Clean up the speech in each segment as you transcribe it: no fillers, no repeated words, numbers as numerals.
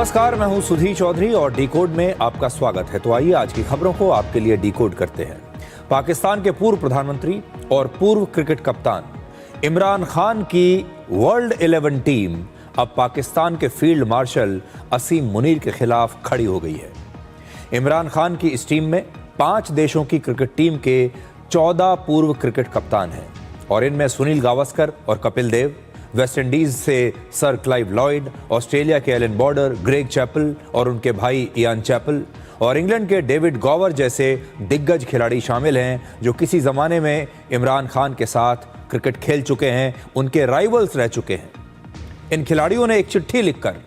नमस्कार, मैं हूं सुधीर चौधरी और डिकोड में आपका स्वागत है। तो आइए आज की खबरों को आपके लिए डिकोड करते हैं। पाकिस्तान के पूर्व प्रधानमंत्री और पूर्व क्रिकेट कप्तान इमरान खान की वर्ल्ड 11 टीम अब पाकिस्तान के फील्ड मार्शल असीम मुनीर के खिलाफ खड़ी हो गई है। इमरान खान की इस टीम में 5 देशों की क्रिकेट टीम के 14 पूर्व क्रिकेट कप्तान हैं और इनमें सुनील गावस्कर और कपिल देव, वेस्ट इंडीज से सर क्लाइव लॉयड, ऑस्ट्रेलिया के एलन बॉर्डर, ग्रेग चैपल और उनके भाई इयान चैपल और इंग्लैंड के डेविड गॉवर जैसे दिग्गज खिलाड़ी शामिल हैं जो किसी ज़माने में इमरान खान के साथ क्रिकेट खेल चुके हैं, उनके राइवल्स रह चुके हैं। इन खिलाड़ियों ने एक चिट्ठी लिखकर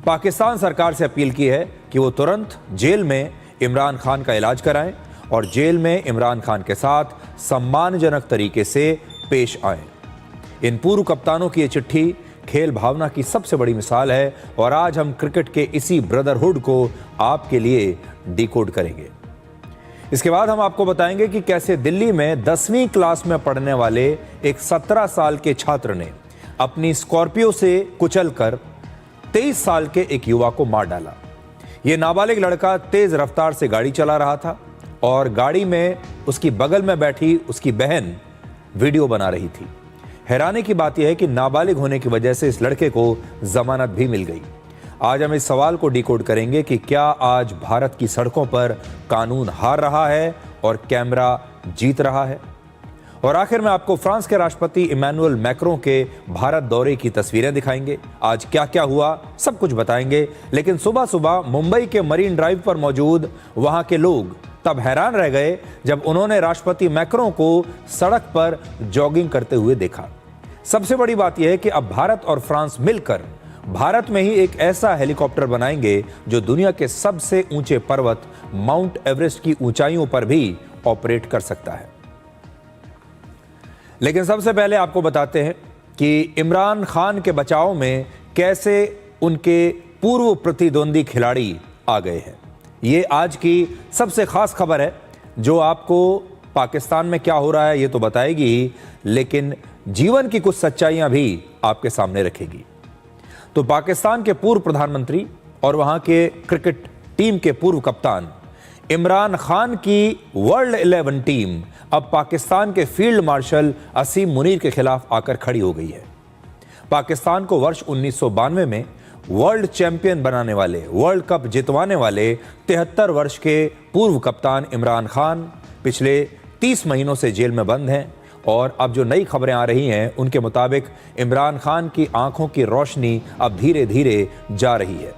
पाकिस्तान सरकार से अपील की है कि वो तुरंत जेल में इमरान खान का इलाज कराएं और जेल में इमरान खान के साथ सम्मानजनक तरीके से पेश आएं। इन पूर्व कप्तानों की ये चिट्ठी खेल भावना की सबसे बड़ी मिसाल है और आज हम क्रिकेट के इसी ब्रदरहुड को आपके लिए डिकोड करेंगे। इसके बाद हम आपको बताएंगे कि कैसे दिल्ली में 10वीं क्लास में पढ़ने वाले एक 17 साल के छात्र ने अपनी स्कॉर्पियो से कुचलकर 23 साल के एक युवा को मार डाला। ये नाबालिग लड़का तेज रफ्तार से गाड़ी चला रहा था और गाड़ी में उसकी बगल में बैठी उसकी बहन वीडियो बना रही थी। हैरानी की बात यह है कि नाबालिग होने की वजह से इस लड़के को जमानत भी मिल गई। आज हम इस सवाल को डिकोड करेंगे कि क्या आज भारत की सड़कों पर कानून हार रहा है और कैमरा जीत रहा है। और आखिर में आपको फ्रांस के राष्ट्रपति इमैनुअल मैक्रों के भारत दौरे की तस्वीरें दिखाएंगे। आज क्या क्या हुआ सब कुछ बताएंगे। लेकिन सुबह सुबह मुंबई के मरीन ड्राइव पर मौजूद वहां के लोग तब हैरान रह गए जब उन्होंने राष्ट्रपति मैक्रों को सड़क पर जॉगिंग करते हुए देखा। सबसे बड़ी बात यह है कि अब भारत और फ्रांस मिलकर भारत में ही एक ऐसा हेलीकॉप्टर बनाएंगे जो दुनिया के सबसे ऊंचे पर्वत माउंट एवरेस्ट की ऊंचाइयों पर भी ऑपरेट कर सकता है। लेकिन सबसे पहले आपको बताते हैं कि इमरान खान के बचाव में कैसे उनके पूर्व प्रतिद्वंदी खिलाड़ी आ गए हैं। ये आज की सबसे खास खबर है जो आपको पाकिस्तान में क्या हो रहा है ये तो बताएगी ही, लेकिन जीवन की कुछ सच्चाइयां भी आपके सामने रखेगी। तो पाकिस्तान के पूर्व प्रधानमंत्री और वहां के क्रिकेट टीम के पूर्व कप्तान इमरान खान की वर्ल्ड 11 टीम अब पाकिस्तान के फील्ड मार्शल असीम मुनीर के खिलाफ आकर खड़ी हो गई है। पाकिस्तान को वर्ष 1992 में वर्ल्ड चैंपियन बनाने वाले, वर्ल्ड कप जितवाने वाले 73 वर्ष के पूर्व कप्तान इमरान खान पिछले 30 महीनों से जेल में बंद हैं और अब जो नई खबरें आ रही हैं उनके मुताबिक इमरान खान की आंखों की रोशनी अब धीरे धीरे जा रही है।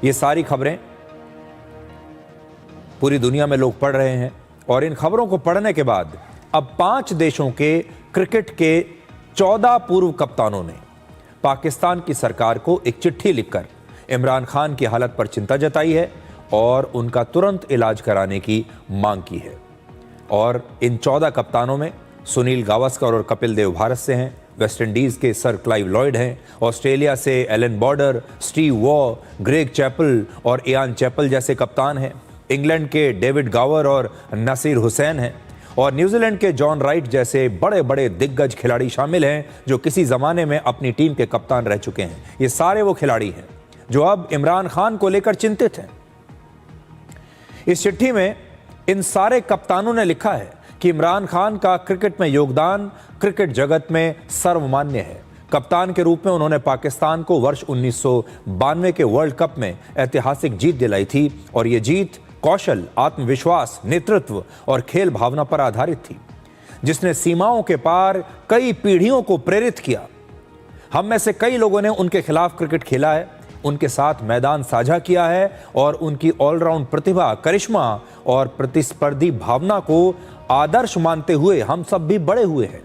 ये सारी खबरें पूरी दुनिया में लोग पढ़ रहे हैं और इन खबरों को पढ़ने के बाद अब 5 देशों के क्रिकेट के 14 पूर्व कप्तानों ने पाकिस्तान की सरकार को एक चिट्ठी लिखकर इमरान खान की हालत पर चिंता जताई है और उनका तुरंत इलाज कराने की मांग की है। और इन 14 कप्तानों में सुनील गावस्कर और कपिल देव भारत से हैं, वेस्ट इंडीज के सर क्लाइव लॉयड हैं, ऑस्ट्रेलिया से Allan Border, Steve Waugh, Greg Chappell और इयान चैपल जैसे कप्तान हैं, इंग्लैंड के डेविड गॉवर और नसीर हुसैन हैं और न्यूजीलैंड के जॉन राइट जैसे बड़े बड़े दिग्गज खिलाड़ी शामिल हैं जो किसी ज़माने में अपनी टीम के कप्तान रह चुके हैं। ये सारे वो खिलाड़ी हैं जो अब इमरान खान को लेकर चिंतित हैं। इस चिट्ठी में इन सारे कप्तानों ने लिखा है कि इमरान खान का क्रिकेट में योगदान क्रिकेट जगत में सर्वमान्य है। कप्तान के रूप में उन्होंने पाकिस्तान को वर्ष 1992 के वर्ल्ड कप में ऐतिहासिक जीत दिलाई थी और ये जीत कौशल, आत्मविश्वास, नेतृत्व और खेल भावना पर आधारित थी जिसने सीमाओं के पार कई पीढ़ियों को प्रेरित किया। हम में से कई लोगों ने उनके खिलाफ क्रिकेट खेला है, उनके साथ मैदान साझा किया है और उनकी ऑलराउंड प्रतिभा, करिश्मा और प्रतिस्पर्धी भावना को आदर्श मानते हुए हम सब भी बड़े हुए हैं।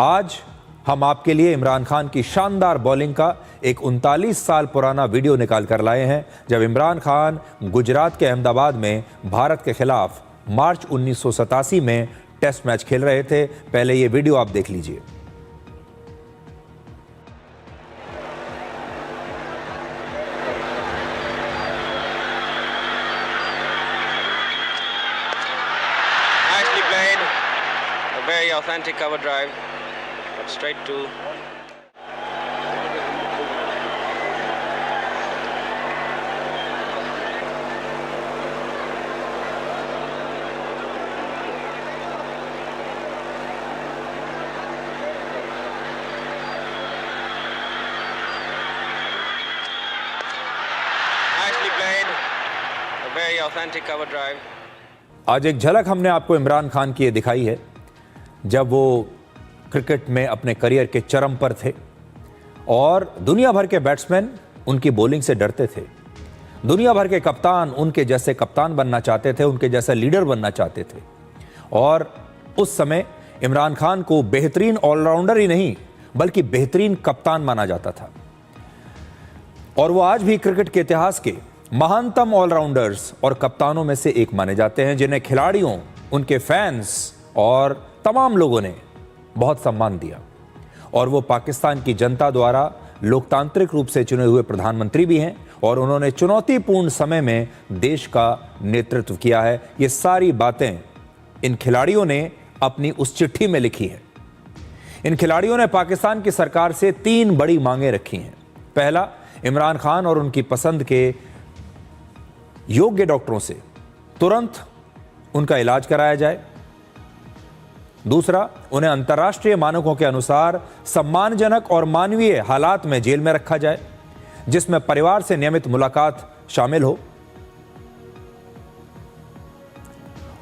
आज हम आपके लिए इमरान खान की शानदार बॉलिंग का एक 39 साल पुराना वीडियो निकाल कर लाए हैं जब इमरान खान गुजरात के अहमदाबाद में भारत के खिलाफ मार्च 1987 में टेस्ट मैच खेल रहे थे। पहले ये वीडियो आप देख लीजिए। Very authentic cover drive, but straight to authentic cover drive. आज एक झलक हमने आपको इमरान खान की ये दिखाई है जब वो क्रिकेट में अपने करियर के चरम पर थे और दुनिया भर के बैट्समैन उनकी बॉलिंग से डरते थे। दुनिया भर के कप्तान उनके जैसे कप्तान बनना चाहते थे, उनके जैसा लीडर बनना चाहते थे। और उस समय इमरान खान को बेहतरीन ऑलराउंडर ही नहीं बल्कि बेहतरीन कप्तान माना जाता था। और वो आज भी क्रिकेट के इतिहास के महानतम ऑलराउंडर्स और कप्तानों में से एक माने जाते हैं, जिन्हें खिलाड़ियों, उनके फैंस और तमाम लोगों ने बहुत सम्मान दिया। और वो पाकिस्तान की जनता द्वारा लोकतांत्रिक रूप से चुने हुए प्रधानमंत्री भी हैं और उन्होंने चुनौतीपूर्ण समय में देश का नेतृत्व किया है। ये सारी बातें इन खिलाड़ियों ने अपनी उस चिट्ठी में लिखी है। इन खिलाड़ियों ने पाकिस्तान की सरकार से 3 बड़ी मांगें रखी हैं। पहला, इमरान खान और उनकी पसंद के योग्य डॉक्टरों से तुरंत उनका इलाज कराया जाए। दूसरा, उन्हें अंतर्राष्ट्रीय मानकों के अनुसार सम्मानजनक और मानवीय हालात में जेल में रखा जाए, जिसमें परिवार से नियमित मुलाकात शामिल हो।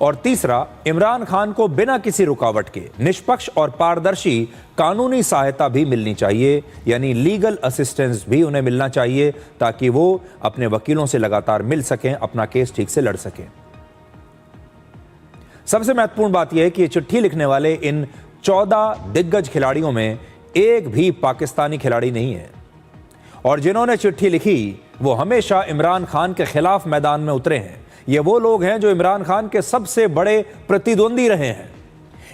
और तीसरा, इमरान खान को बिना किसी रुकावट के निष्पक्ष और पारदर्शी कानूनी सहायता भी मिलनी चाहिए, यानी लीगल असिस्टेंस भी उन्हें मिलना चाहिए ताकि वो अपने वकीलों से लगातार मिल सकें, अपना केस ठीक से लड़ सकें। सबसे महत्वपूर्ण बात यह है कि ये चिट्ठी लिखने वाले इन 14 दिग्गज खिलाड़ियों में एक भी पाकिस्तानी खिलाड़ी नहीं है। और जिन्होंने चिट्ठी लिखी वो हमेशा इमरान खान के खिलाफ मैदान में उतरे हैं। ये वो लोग हैं जो इमरान खान के सबसे बड़े प्रतिद्वंदी रहे हैं।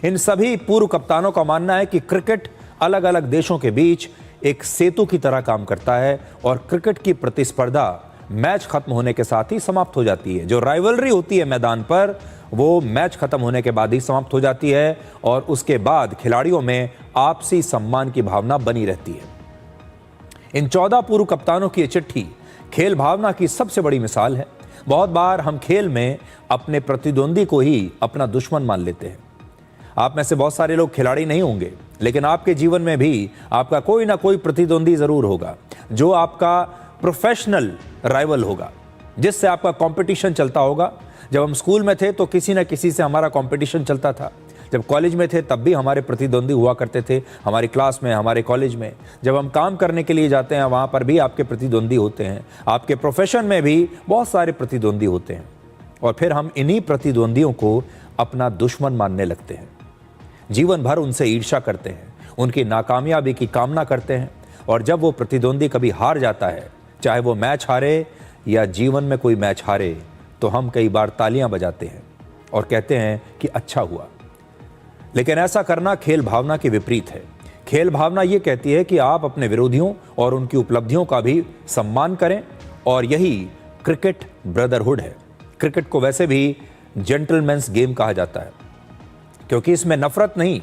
इन सभी पूर्व कप्तानों का मानना है कि क्रिकेट अलग अलग देशों के बीच एक सेतु की तरह काम करता है और क्रिकेट की प्रतिस्पर्धा मैच खत्म होने के साथ ही समाप्त हो जाती है। जो राइवलरी होती है मैदान पर वो मैच खत्म होने के बाद ही समाप्त हो जाती है और उसके बाद खिलाड़ियों में आपसी सम्मान की भावना बनी रहती है। इन 14 पूर्व कप्तानों की ये चिट्ठी खेल भावना की सबसे बड़ी मिसाल है। बहुत बार हम खेल में अपने प्रतिद्वंदी को ही अपना दुश्मन मान लेते हैं। आप में से बहुत सारे लोग खिलाड़ी नहीं होंगे, लेकिन आपके जीवन में भी आपका कोई ना कोई प्रतिद्वंदी जरूर होगा, जो आपका प्रोफेशनल राइवल होगा, जिससे आपका कंपटीशन चलता होगा। जब हम स्कूल में थे तो किसी न किसी से हमारा कंपटीशन चलता था। जब कॉलेज में थे तब भी हमारे प्रतिद्वंदी हुआ करते थे, हमारी क्लास में, हमारे कॉलेज में। जब हम काम करने के लिए जाते हैं वहाँ पर भी आपके प्रतिद्वंदी होते हैं। आपके प्रोफेशन में भी बहुत सारे प्रतिद्वंदी होते हैं और फिर हम इन्हीं प्रतिद्वंदियों को अपना दुश्मन मानने लगते हैं। जीवन भर उनसे ईर्ष्या करते हैं, उनकी नाकामयाबी की कामना करते हैं और जब वो प्रतिद्वंदी कभी हार जाता है, चाहे वो मैच हारे या जीवन में कोई मैच हारे, तो हम कई बार तालियां बजाते हैं और कहते हैं कि अच्छा हुआ। लेकिन ऐसा करना खेल भावना के विपरीत है। खेल भावना ये कहती है कि आप अपने विरोधियों और उनकी उपलब्धियों का भी सम्मान करें और यही क्रिकेट ब्रदरहुड है। क्रिकेट को वैसे भी जेंटलमैन्स गेम कहा जाता है क्योंकि इसमें नफरत नहीं,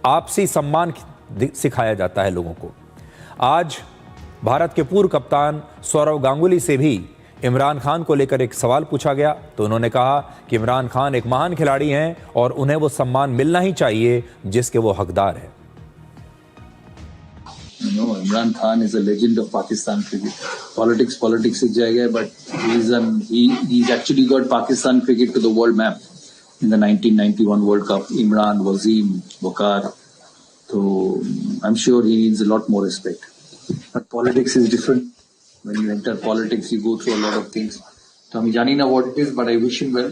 आपसी सम्मान सिखाया जाता है लोगों को। आज भारत के पूर्व कप्तान सौरव गांगुली से भी इमरान खान को लेकर एक सवाल पूछा गया तो उन्होंने कहा कि इमरान खान एक महान खिलाड़ी हैं और उन्हें वो सम्मान मिलना ही चाहिए जिसके वो हकदार हैं। Imran Khan is a legend of Pakistan cricket. Politics is jagah, but he's actually got Pakistan cricket to the world map in the 1991 World Cup. Imran, Wasim, Waqar. So I'm sure he needs a lot more respect. But politics is different. When you enter politics, you go through a lot of things. So I'm Jani now what it is, but I wish him well.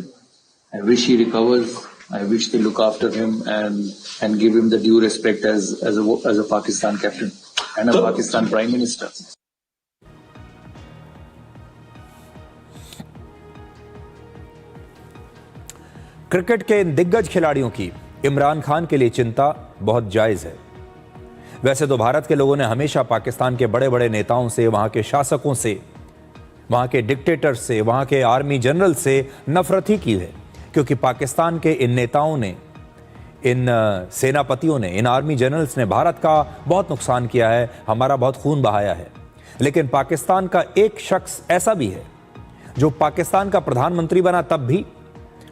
I wish he recovers. I wish they look after him and give him the due respect as a Pakistan captain and a Pakistan Prime Minister. Cricket के इन दिग्गज खिलाड़ियों की इमरान खान के लिए चिंता बहुत जायज़ है। वैसे तो भारत के लोगों ने हमेशा पाकिस्तान के बड़े बड़े नेताओं से, वहाँ के शासकों से, वहाँ के डिक्टेटर से, वहाँ के आर्मी जनरल से नफरत ही की है, क्योंकि पाकिस्तान के इन नेताओं ने, इन सेनापतियों ने, इन आर्मी जनरल्स ने भारत का बहुत नुकसान किया है, हमारा बहुत खून बहाया है। लेकिन पाकिस्तान का एक शख्स ऐसा भी है जो पाकिस्तान का प्रधानमंत्री बना तब भी,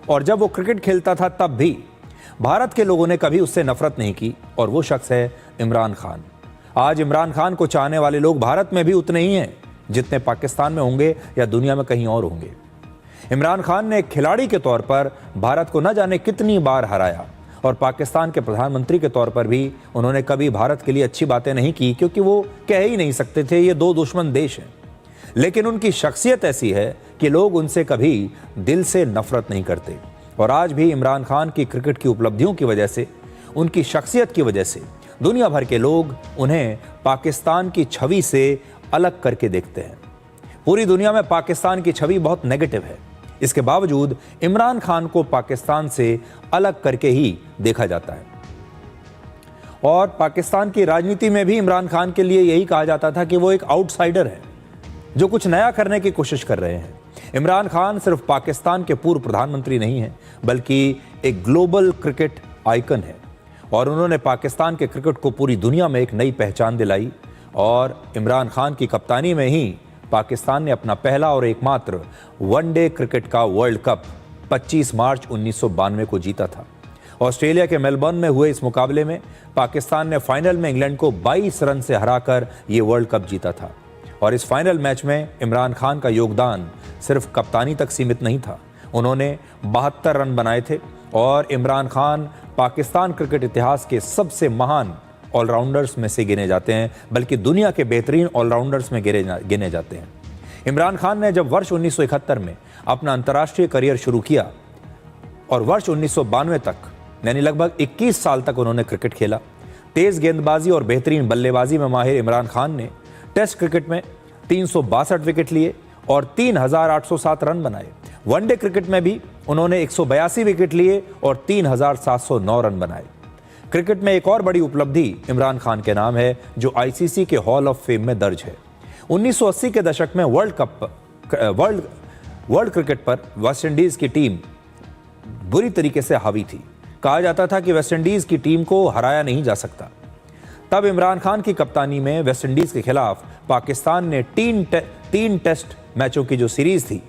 और जब वो क्रिकेट खेलता था तब भी भारत के लोगों ने कभी उससे नफरत नहीं की, और वो शख्स है इमरान खान। आज इमरान खान को चाहने वाले लोग भारत में भी उतने ही हैं जितने पाकिस्तान में होंगे या दुनिया में कहीं और होंगे। इमरान खान ने एक खिलाड़ी के तौर पर भारत को न जाने कितनी बार हराया और पाकिस्तान के प्रधानमंत्री के तौर पर भी उन्होंने कभी भारत के लिए अच्छी बातें नहीं की, क्योंकि वो कह ही नहीं सकते थे, ये दो दुश्मन देश हैं। लेकिन उनकी शख्सियत ऐसी है कि लोग उनसे कभी दिल से नफरत नहीं करते। और आज भी इमरान खान की क्रिकेट की उपलब्धियों की वजह से, उनकी शख्सियत की वजह से दुनिया भर के लोग उन्हें पाकिस्तान की छवि से अलग करके देखते हैं। पूरी दुनिया में पाकिस्तान की छवि बहुत नेगेटिव है, इसके बावजूद इमरान खान को पाकिस्तान से अलग करके ही देखा जाता है। और पाकिस्तान की राजनीति में भी इमरान खान के लिए यही कहा जाता था कि वो एक आउटसाइडर है जो कुछ नया करने की कोशिश कर रहे हैं। इमरान खान सिर्फ पाकिस्तान के पूर्व प्रधानमंत्री नहीं हैं, बल्कि एक ग्लोबल क्रिकेट आइकन है और उन्होंने पाकिस्तान के क्रिकेट को पूरी दुनिया में एक नई पहचान दिलाई। और इमरान खान की कप्तानी में ही पाकिस्तान ने अपना पहला और एकमात्र वनडे क्रिकेट का वर्ल्ड कप 25 मार्च 1992 को जीता था। ऑस्ट्रेलिया के मेलबर्न में हुए इस मुकाबले में पाकिस्तान ने फाइनल में इंग्लैंड को 22 रन से हराकर ये वर्ल्ड कप जीता था। और इस फाइनल मैच में इमरान खान का योगदान सिर्फ कप्तानी तक सीमित नहीं था, उन्होंने 72 रन बनाए थे। और इमरान खान पाकिस्तान क्रिकेट इतिहास के सबसे महान ऑलराउंडर्स में से गिने जाते हैं, बल्कि दुनिया के बेहतरीन ऑलराउंडर्स में गिने जाते हैं। इमरान खान ने जब वर्ष 1971 में अपना अंतर्राष्ट्रीय करियर शुरू किया और वर्ष 1992 तक, यानी लगभग 21 साल तक उन्होंने क्रिकेट खेला। तेज गेंदबाजी और बेहतरीन बल्लेबाजी में माहिर इमरान खान ने टेस्ट क्रिकेट में 362 विकेट लिए और 3807 रन बनाए। वनडे क्रिकेट में भी उन्होंने 182 विकेट लिए और 3709 रन बनाए। क्रिकेट में एक और बड़ी उपलब्धि इमरान खान के नाम है, जो आईसीसी के हॉल ऑफ फेम में दर्ज है। 1980 के दशक में वर्ल्ड क्रिकेट पर वेस्टइंडीज की टीम बुरी तरीके से हावी थी। कहा जाता था कि वेस्टइंडीज की टीम को हराया नहीं जा सकता। तब इमरान खान की कप्तानी में वेस्टइंडीज के खिलाफ पाकिस्तान ने तीन टेस्ट मैचों की जो सीरीज थी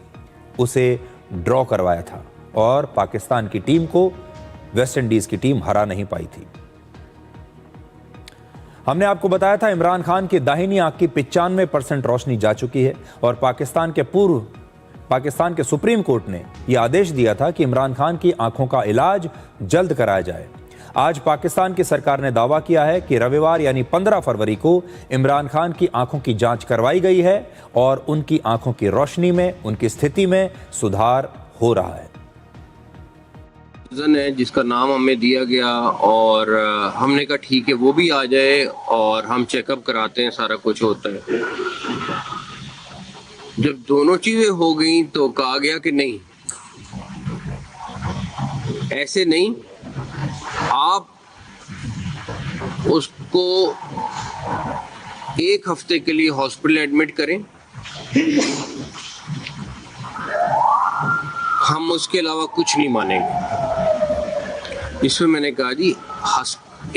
उसे ड्रॉ करवाया था और पाकिस्तान की टीम को वेस्टइंडीज की टीम हरा नहीं पाई थी। हमने आपको बताया था इमरान खान की दाहिनी आंख की 95% रोशनी जा चुकी है और पाकिस्तान के सुप्रीम कोर्ट ने यह आदेश दिया था कि इमरान खान की आंखों का इलाज जल्द कराया जाए। आज पाकिस्तान की सरकार ने दावा किया है कि रविवार यानी 15 फरवरी को इमरान खान की आंखों की जांच करवाई गई है और उनकी आंखों की रोशनी में, उनकी स्थिति में सुधार हो रहा है। है जिसका नाम हमें दिया गया और हमने कहा ठीक है वो भी आ जाए और हम चेकअप कराते हैं, सारा कुछ होता है। जब दोनों चीजें हो गई तो कहा गया कि नहीं, ऐसे नहीं, आप उसको 1 हफ्ते के लिए हॉस्पिटल एडमिट करें, हम उसके अलावा कुछ नहीं मानेंगे। इसमें मैंने कहा जी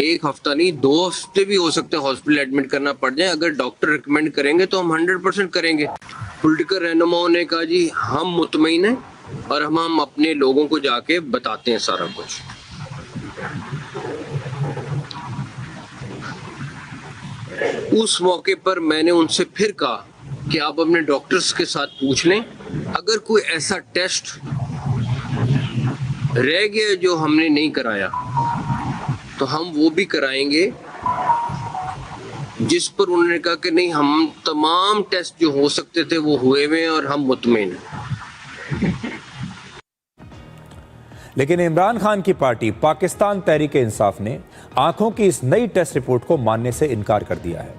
1 हफ्ता नहीं 2 हफ्ते भी हो सकते हैं हॉस्पिटल एडमिट करना पड़ जाए, अगर डॉक्टर रिकमेंड करेंगे तो हम 100% करेंगे। पॉलिटिकल रहनुमाओं ने कहा जी हम मुतमईन हैं और हम अपने लोगों को जाके बताते हैं सारा कुछ। उस मौके पर मैंने उनसे फिर कहा कि आप अपने डॉक्टर्स के साथ पूछ लें, अगर कोई ऐसा टेस्ट रह गया जो हमने नहीं कराया तो हम वो भी कराएंगे। जिस पर उन्होंने कहा कि नहीं, हम तमाम टेस्ट जो हो सकते थे वो हुए हुए हैं और हम मुतमईन हैं। लेकिन इमरान खान की पार्टी पाकिस्तान तहरीक-ए-इंसाफ ने आंखों की इस नई टेस्ट रिपोर्ट को मानने से इनकार कर दिया है।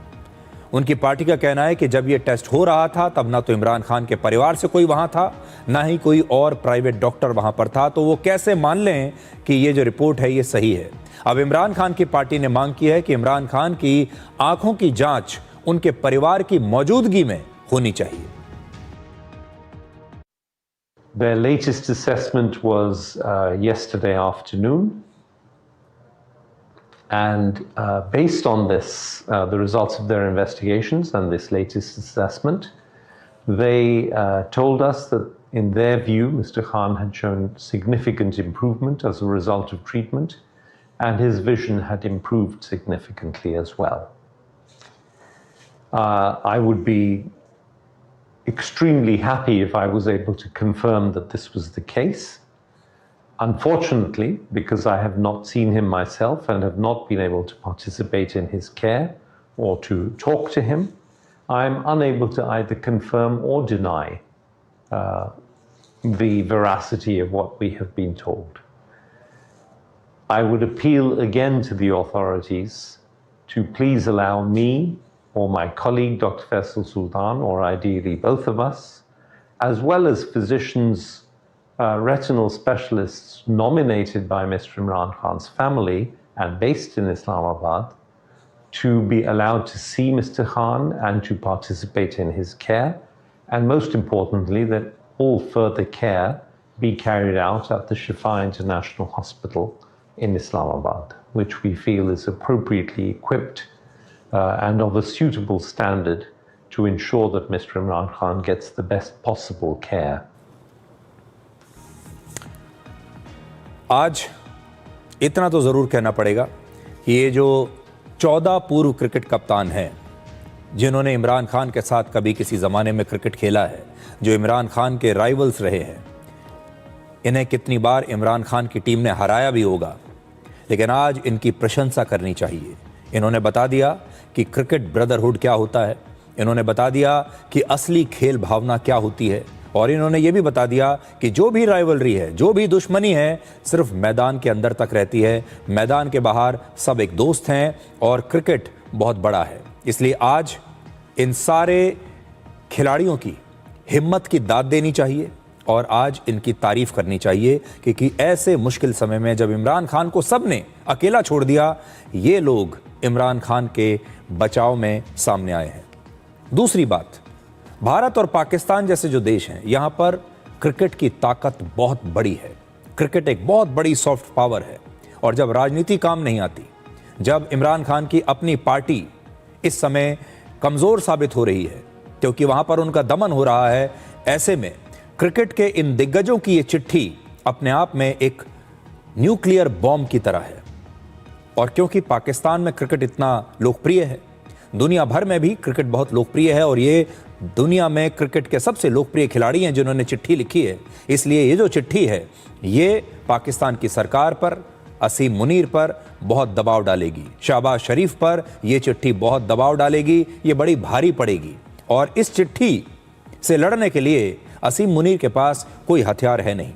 उनकी पार्टी का कहना है कि जब यह टेस्ट हो रहा था तब ना तो इमरान खान के परिवार से कोई वहां था, ना ही कोई और प्राइवेट डॉक्टर वहां पर था, तो वो कैसे मान लें कि ये जो रिपोर्ट है ये सही है। अब इमरान खान की पार्टी ने मांग की है कि इमरान खान की आंखों की जांच उनके परिवार की मौजूदगी में होनी चाहिए। Their latest assessment was yesterday afternoon. And based on this, the results of their investigations and this latest assessment, they told us that in their view, Mr. Khan had shown significant improvement as a result of treatment, and his vision had improved significantly as well. I would be extremely happy if I was able to confirm that this was the case. Unfortunately, because I have not seen him myself and have not been able to participate in his care or to talk to him, I am unable to either confirm or deny the veracity of what we have been told. I would appeal again to the authorities to please allow me or my colleague Dr. Faisal Sultan, or ideally both of us, as well as physicians, retinal specialists nominated by Mr. Imran Khan's family and based in Islamabad, to be allowed to see Mr. Khan and to participate in his care, and most importantly, that all further care be carried out at the Shifa International Hospital in Islamabad, which we feel is appropriately equipped and of a suitable standard to ensure that Mr. Imran Khan gets the best possible care. आज इतना तो ज़रूर कहना पड़ेगा कि ये जो 14 पूर्व क्रिकेट कप्तान हैं जिन्होंने इमरान खान के साथ कभी किसी ज़माने में क्रिकेट खेला है, जो इमरान खान के राइवल्स रहे हैं, इन्हें कितनी बार इमरान खान की टीम ने हराया भी होगा, लेकिन आज इनकी प्रशंसा करनी चाहिए। इन्होंने बता दिया कि क्रिकेट ब्रदरहुड क्या होता है, इन्होंने बता दिया कि असली खेल भावना क्या होती है, और इन्होंने ये भी बता दिया कि जो भी राइवलरी है, जो भी दुश्मनी है, सिर्फ मैदान के अंदर तक रहती है, मैदान के बाहर सब एक दोस्त हैं और क्रिकेट बहुत बड़ा है। इसलिए आज इन सारे खिलाड़ियों की हिम्मत की दाद देनी चाहिए और आज इनकी तारीफ करनी चाहिए क्योंकि ऐसे मुश्किल समय में जब इमरान खान को सबने अकेला छोड़ दिया, ये लोग इमरान खान के बचाव में सामने आए हैं। दूसरी बात, भारत और पाकिस्तान जैसे जो देश हैं, यहाँ पर क्रिकेट की ताकत बहुत बड़ी है। क्रिकेट एक बहुत बड़ी सॉफ्ट पावर है और जब राजनीति काम नहीं आती, जब इमरान खान की अपनी पार्टी इस समय कमज़ोर साबित हो रही है क्योंकि वहाँ पर उनका दमन हो रहा है, ऐसे में क्रिकेट के इन दिग्गजों की ये चिट्ठी अपने आप में एक न्यूक्लियर बॉम्ब की तरह है। और क्योंकि पाकिस्तान में क्रिकेट इतना लोकप्रिय है, दुनिया भर में भी क्रिकेट बहुत लोकप्रिय है और ये दुनिया में क्रिकेट के सबसे लोकप्रिय खिलाड़ी हैं जिन्होंने चिट्ठी लिखी है, इसलिए ये जो चिट्ठी है ये पाकिस्तान की सरकार पर, असीम मुनीर पर बहुत दबाव डालेगी, शहबाज शरीफ पर ये चिट्ठी बहुत दबाव डालेगी, ये बड़ी भारी पड़ेगी। और इस चिट्ठी से लड़ने के लिए असीम मुनीर के पास कोई हथियार है नहीं।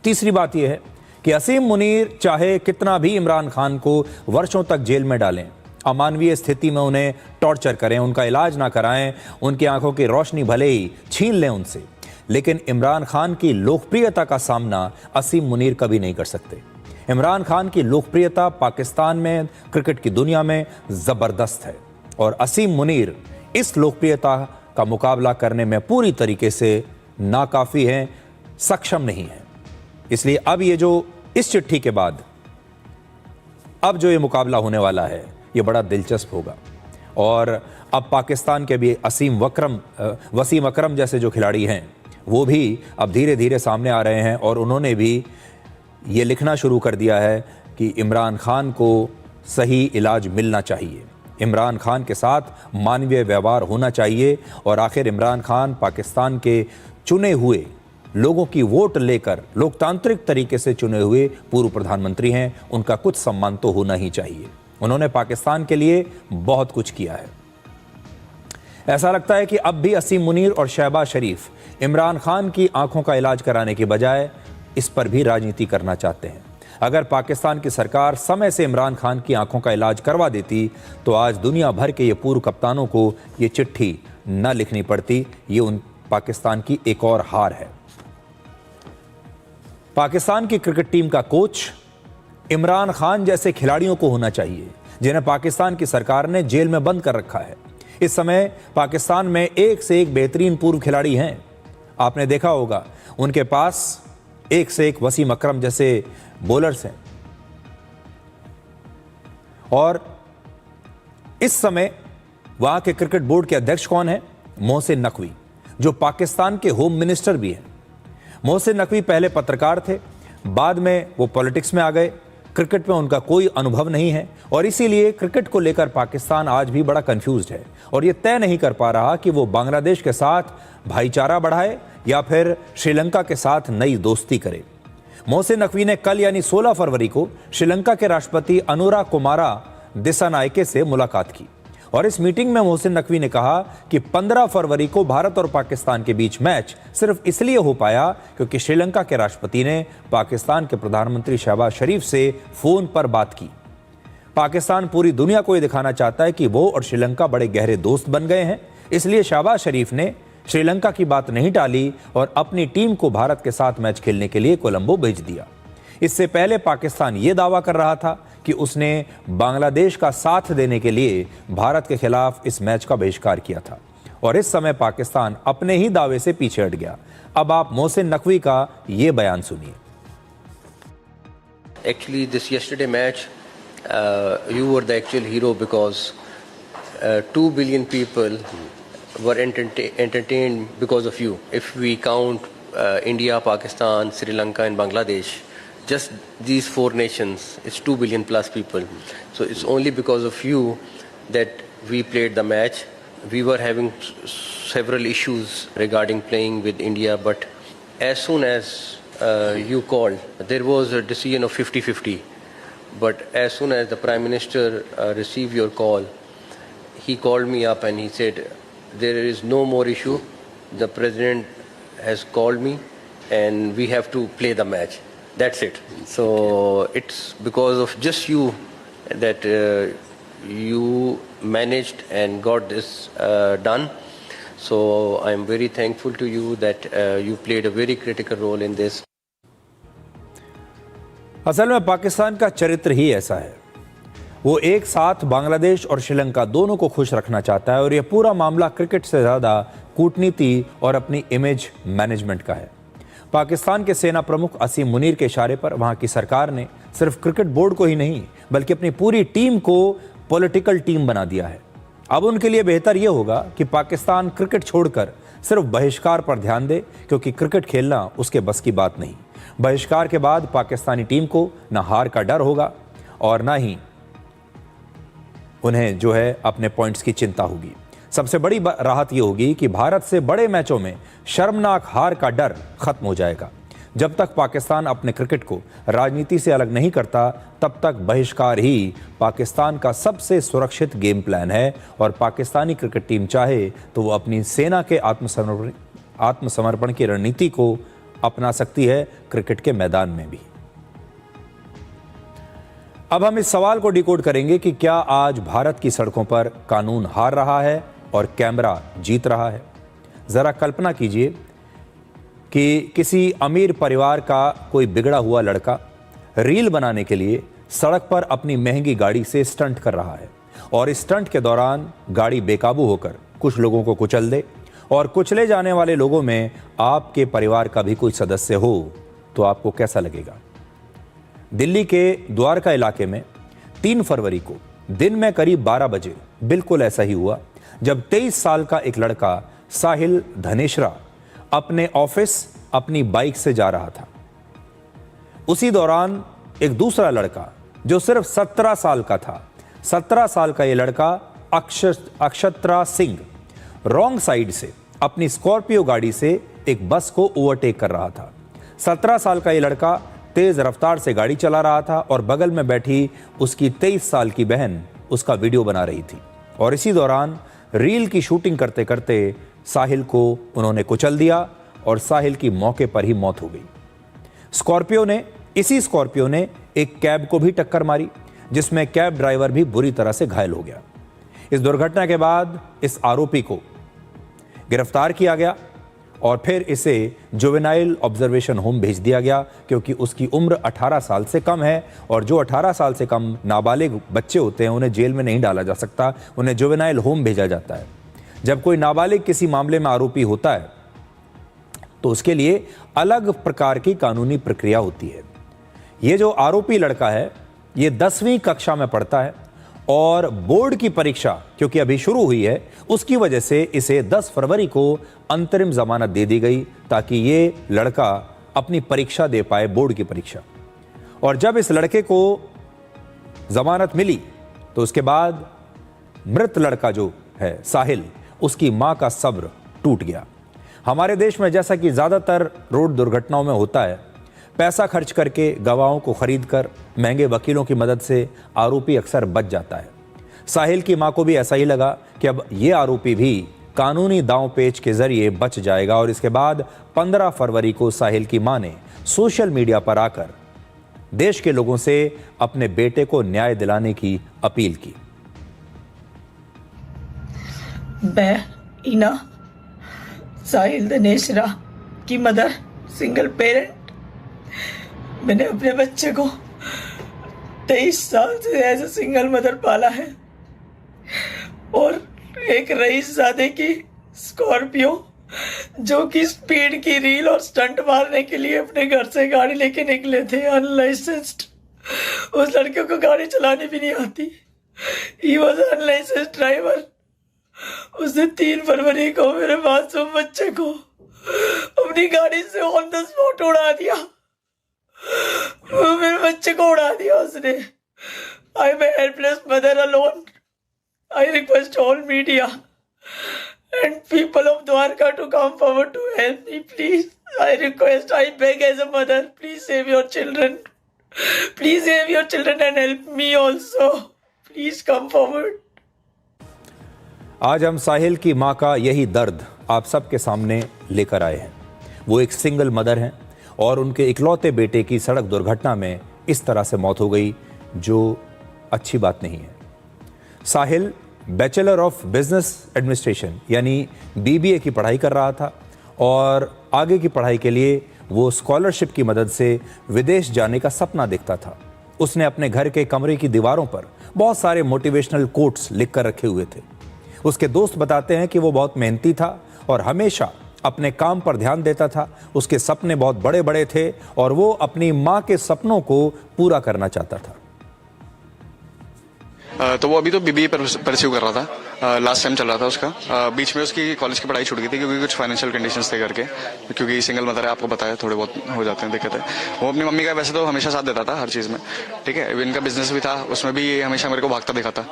तीसरी बात यह है कि असीम मुनीर चाहे कितना भी इमरान खान को वर्षों तक जेल में डालें, अमानवीय स्थिति में उन्हें टॉर्चर करें, उनका इलाज ना कराएं, उनकी आंखों की रोशनी भले ही छीन लें उनसे, लेकिन इमरान खान की लोकप्रियता का सामना असीम मुनीर कभी नहीं कर सकते। इमरान खान की लोकप्रियता पाकिस्तान में, क्रिकेट की दुनिया में ज़बरदस्त है और असीम मुनीर इस लोकप्रियता का मुकाबला करने में पूरी तरीके से नाकाफ़ी हैं, सक्षम नहीं हैं। इसलिए अब ये जो इस चिट्ठी के बाद अब जो ये मुकाबला होने वाला है ये बड़ा दिलचस्प होगा। और अब पाकिस्तान के भी वसीम अकरम जैसे जो खिलाड़ी हैं वो भी अब धीरे धीरे सामने आ रहे हैं और उन्होंने भी ये लिखना शुरू कर दिया है कि इमरान खान को सही इलाज मिलना चाहिए, इमरान खान के साथ मानवीय व्यवहार होना चाहिए और आखिर इमरान खान पाकिस्तान के चुने हुए लोगों की वोट लेकर लोकतांत्रिक तरीके से चुने हुए पूर्व प्रधानमंत्री हैं, उनका कुछ सम्मान तो होना ही चाहिए। उन्होंने पाकिस्तान के लिए बहुत कुछ किया है। ऐसा लगता है कि अब भी असीम मुनीर और शहबाज शरीफ इमरान खान की आंखों का इलाज कराने के बजाय इस पर भी राजनीति करना चाहते हैं। अगर पाकिस्तान की सरकार समय से इमरान खान की आंखों का इलाज करवा देती तो आज दुनिया भर के ये पूर्व कप्तानों को ये चिट्ठी न लिखनी पड़ती। ये उन पाकिस्तान की एक और हार है। पाकिस्तान की क्रिकेट टीम का कोच इमरान खान जैसे खिलाड़ियों को होना चाहिए जिन्हें पाकिस्तान की सरकार ने जेल में बंद कर रखा है। इस समय पाकिस्तान में एक से एक बेहतरीन पूर्व खिलाड़ी हैं। आपने देखा होगा उनके पास एक से एक वसीम अकरम जैसे बॉलर्स हैं। और इस समय वहां के क्रिकेट बोर्ड के अध्यक्ष कौन है? मोहसिन नकवी, जो पाकिस्तान के होम मिनिस्टर भी हैं। मोहसिन नकवी पहले पत्रकार थे, बाद में वो पॉलिटिक्स में आ गए, क्रिकेट में उनका कोई अनुभव नहीं है और इसीलिए क्रिकेट को लेकर पाकिस्तान आज भी बड़ा कंफ्यूज्ड है और ये तय नहीं कर पा रहा कि वो बांग्लादेश के साथ भाईचारा बढ़ाए या फिर श्रीलंका के साथ नई दोस्ती करे। मोहसिन नकवी ने कल यानी 16 फरवरी को श्रीलंका के राष्ट्रपति अनुरा कुमारा दिसानायके से मुलाकात की और इस मीटिंग में मोहसिन नकवी ने कहा कि 15 फरवरी को भारत और पाकिस्तान के बीच मैच सिर्फ इसलिए हो पाया क्योंकि श्रीलंका के राष्ट्रपति ने पाकिस्तान के प्रधानमंत्री शहबाज शरीफ से फोन पर बात की। पाकिस्तान पूरी दुनिया को ये दिखाना चाहता है कि वो और श्रीलंका बड़े गहरे दोस्त बन गए हैं, इसलिए शहबाज शरीफ ने श्रीलंका की बात नहीं टाली और अपनी टीम को भारत के साथ मैच खेलने के लिए कोलंबो भेज दिया। इससे पहले पाकिस्तान ये दावा कर रहा था कि उसने बांग्लादेश का साथ देने के लिए भारत के खिलाफ इस मैच का बहिष्कार किया था और इस समय पाकिस्तान अपने ही दावे से पीछे हट गया। अब आप मोहसिन नकवी का ये बयान सुनिए। Actually, this yesterday match, you were the actual hero because 2 billion people were entertained because of you. If we count India, Pakistan, Sri Lanka and Bangladesh, just these 4 nations, it's 2 billion plus people. So it's only because of you that we played the match. We were having several issues regarding playing with India, but as soon as you called, there was a decision of 50-50. But as soon as the Prime Minister received your call, he called me up and he said, there is no more issue. The President has called me and we have to play the match. That's it. So it's because of just you that you managed and got this done. So I'm very thankful to you that you played a very critical role in this. असल में पाकिस्तान का चरित्र ही ऐसा है, वो एक साथ बांग्लादेश और श्रीलंका दोनों को खुश रखना चाहता है और यह पूरा मामला क्रिकेट से ज़्यादा कूटनीति और अपनी इमेज मैनेजमेंट का है। पाकिस्तान के सेना प्रमुख असीम मुनीर के इशारे पर वहां की सरकार ने सिर्फ क्रिकेट बोर्ड को ही नहीं बल्कि अपनी पूरी टीम को पॉलिटिकल टीम बना दिया है। अब उनके लिए बेहतर यह होगा कि पाकिस्तान क्रिकेट छोड़कर सिर्फ बहिष्कार पर ध्यान दे, क्योंकि क्रिकेट खेलना उसके बस की बात नहीं। बहिष्कार के बाद पाकिस्तानी टीम को न हार का डर होगा और न ही उन्हें जो है अपने पॉइंट्स की चिंता होगी। सबसे बड़ी राहत यह होगी कि भारत से बड़े मैचों में शर्मनाक हार का डर खत्म हो जाएगा। जब तक पाकिस्तान अपने क्रिकेट को राजनीति से अलग नहीं करता, तब तक बहिष्कार ही पाकिस्तान का सबसे सुरक्षित गेम प्लान है और पाकिस्तानी क्रिकेट टीम चाहे तो वो अपनी सेना के आत्मसमर्पण की रणनीति को अपना सकती है क्रिकेट के मैदान में भी। अब हम इस सवाल को डिकोड करेंगे कि क्या आज भारत की सड़कों पर कानून हार रहा है और कैमरा जीत रहा है। जरा कल्पना कीजिए कि किसी अमीर परिवार का कोई बिगड़ा हुआ लड़का रील बनाने के लिए सड़क पर अपनी महंगी गाड़ी से स्टंट कर रहा है और इस स्टंट के दौरान गाड़ी बेकाबू होकर कुछ लोगों को कुचल दे और कुचले जाने वाले लोगों में आपके परिवार का भी कोई सदस्य हो तो आपको कैसा लगेगा। दिल्ली के द्वारका इलाके में 3 फरवरी को दिन में करीब 12 बजे बिल्कुल ऐसा ही हुआ जब 23 साल का एक लड़का साहिल धनेश्रा अपने ऑफिस अपनी बाइक से जा रहा था। उसी दौरान एक दूसरा लड़का जो सिर्फ 17 साल का था, 17 साल का ये लड़का अक्षत्रा सिंह रॉन्ग साइड से अपनी स्कॉर्पियो गाड़ी से एक बस को ओवरटेक कर रहा था। 17 साल का ये लड़का तेज रफ्तार से गाड़ी चला रहा था और बगल में बैठी उसकी 23 साल की बहन उसका वीडियो बना रही थी और इसी दौरान रील की शूटिंग करते करते साहिल को उन्होंने कुचल दिया और साहिल की मौके पर ही मौत हो गई। इसी स्कॉर्पियो ने एक कैब को भी टक्कर मारी जिसमें कैब ड्राइवर भी बुरी तरह से घायल हो गया। इस दुर्घटना के बाद इस आरोपी को गिरफ्तार किया गया और फिर इसे जुवेनाइल ऑब्जर्वेशन होम भेज दिया गया, क्योंकि उसकी उम्र 18 साल से कम है और जो 18 साल से कम नाबालिग बच्चे होते हैं उन्हें जेल में नहीं डाला जा सकता, उन्हें जुवेनाइल होम भेजा जाता है। जब कोई नाबालिग किसी मामले में आरोपी होता है तो उसके लिए अलग प्रकार की कानूनी प्रक्रिया होती है। ये जो आरोपी लड़का है ये 10वीं कक्षा में पढ़ता है और बोर्ड की परीक्षा क्योंकि अभी शुरू हुई है उसकी वजह से इसे 10 फरवरी को अंतरिम जमानत दे दी गई ताकि ये लड़का अपनी परीक्षा दे पाए, बोर्ड की परीक्षा। और जब इस लड़के को जमानत मिली तो उसके बाद मृत लड़का जो है साहिल, उसकी मां का सब्र टूट गया। हमारे देश में जैसा कि ज्यादातर रोड दुर्घटनाओं में होता है, पैसा खर्च करके गवाहों को खरीदकर महंगे वकीलों की मदद से आरोपी अक्सर बच जाता है। साहिल की मां को भी ऐसा ही लगा कि अब ये आरोपी भी कानूनी दांव पेच के जरिए बच जाएगा और इसके बाद 15 फरवरी को साहिल की मां ने सोशल मीडिया पर आकर देश के लोगों से अपने बेटे को न्याय दिलाने की अपील की। मैं इना साहिल दिनेशरा की मदर, सिंगल पेरेंट, मैंने अपने बच्चे को 23 साल से एज ए सिंगल मदर पाला है और एक रईसजादे की स्कॉर्पियो जो कि स्पीड की रील और स्टंट मारने के लिए अपने घर से गाड़ी लेके निकले थे अनलाइसेंस्ड। उस लड़के को गाड़ी चलानी भी नहीं आती, ही वॉज अनलाइसेंस्ड ड्राइवर। उसने 3 फरवरी को मेरे मासूम बच्चे को अपनी गाड़ी से ऑन द स्पॉट उड़ा दिया। मेरे बच्चे को उड़ा दिया उसने। I am a helpless mother alone. I request all media and people of Dwarka to come forward to help me, please. I request, I beg as a mother, please save your children. Please save your children and help me also. Please come forward. आज हम साहिल की मां का यही दर्द आप सबके सामने लेकर आए हैं। वो एक सिंगल मदर हैं और उनके इकलौते बेटे की सड़क दुर्घटना में इस तरह से मौत हो गई, जो अच्छी बात नहीं है। साहिल बैचलर ऑफ बिजनेस एडमिनिस्ट्रेशन यानी BBA की पढ़ाई कर रहा था और आगे की पढ़ाई के लिए वो स्कॉलरशिप की मदद से विदेश जाने का सपना देखता था। उसने अपने घर के कमरे की दीवारों पर बहुत सारे मोटिवेशनल कोट्स लिख कर रखे हुए थे। उसके दोस्त बताते हैं कि वो बहुत मेहनती था और हमेशा अपने काम पर ध्यान देता था। उसके सपने बहुत बड़े बड़े थे और वो अपनी माँ के सपनों को पूरा करना चाहता था। तो वो अभी तो BBA परस्यू कर रहा था, लास्ट टाइम चल रहा था उसका। बीच में उसकी कॉलेज की पढ़ाई छूट गई थी क्योंकि कुछ फाइनेंशियल कंडीशंस थे करके, क्योंकि सिंगल मदर है, आपको बताया थोड़े बहुत हो जाते हैं दिक्कतें। वो अपनी मम्मी का वैसे तो हमेशा साथ देता था हर चीज़ में, ठीक है। इनका बिजनेस भी था, उसमें भी हमेशा मेरे को भागता दिखा था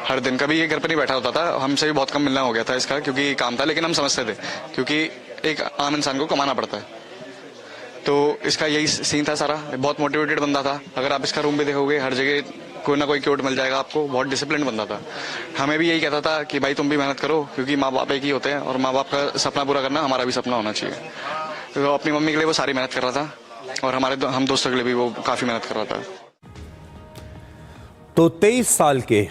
हर दिन। कभी ये घर पर नहीं बैठा होता था, हमसे भी बहुत कम मिलना हो गया था इसका, क्योंकि काम था। लेकिन हम समझते थे क्योंकि एक आम इंसान को कमाना पड़ता है। तो इसका यही सीन था सारा। बहुत मोटिवेटेड बंदा था। अगर आप इसका रूम भी देखोगे, हर जगह कोई ना कोई क्यूट मिल जाएगा आपको। बहुत डिसिप्लिन बंदा था। हमें भी यही कहता था कि भाई तुम भी मेहनत करो, क्योंकि माँ बाप एक ही होते हैं और माँ बाप का सपना पूरा करना हमारा भी सपना होना चाहिए। तो अपनी मम्मी के लिए वो सारी मेहनत कर रहा था और हम दोस्तों के लिए भी वो काफी मेहनत कर रहा था। तो 23 साल के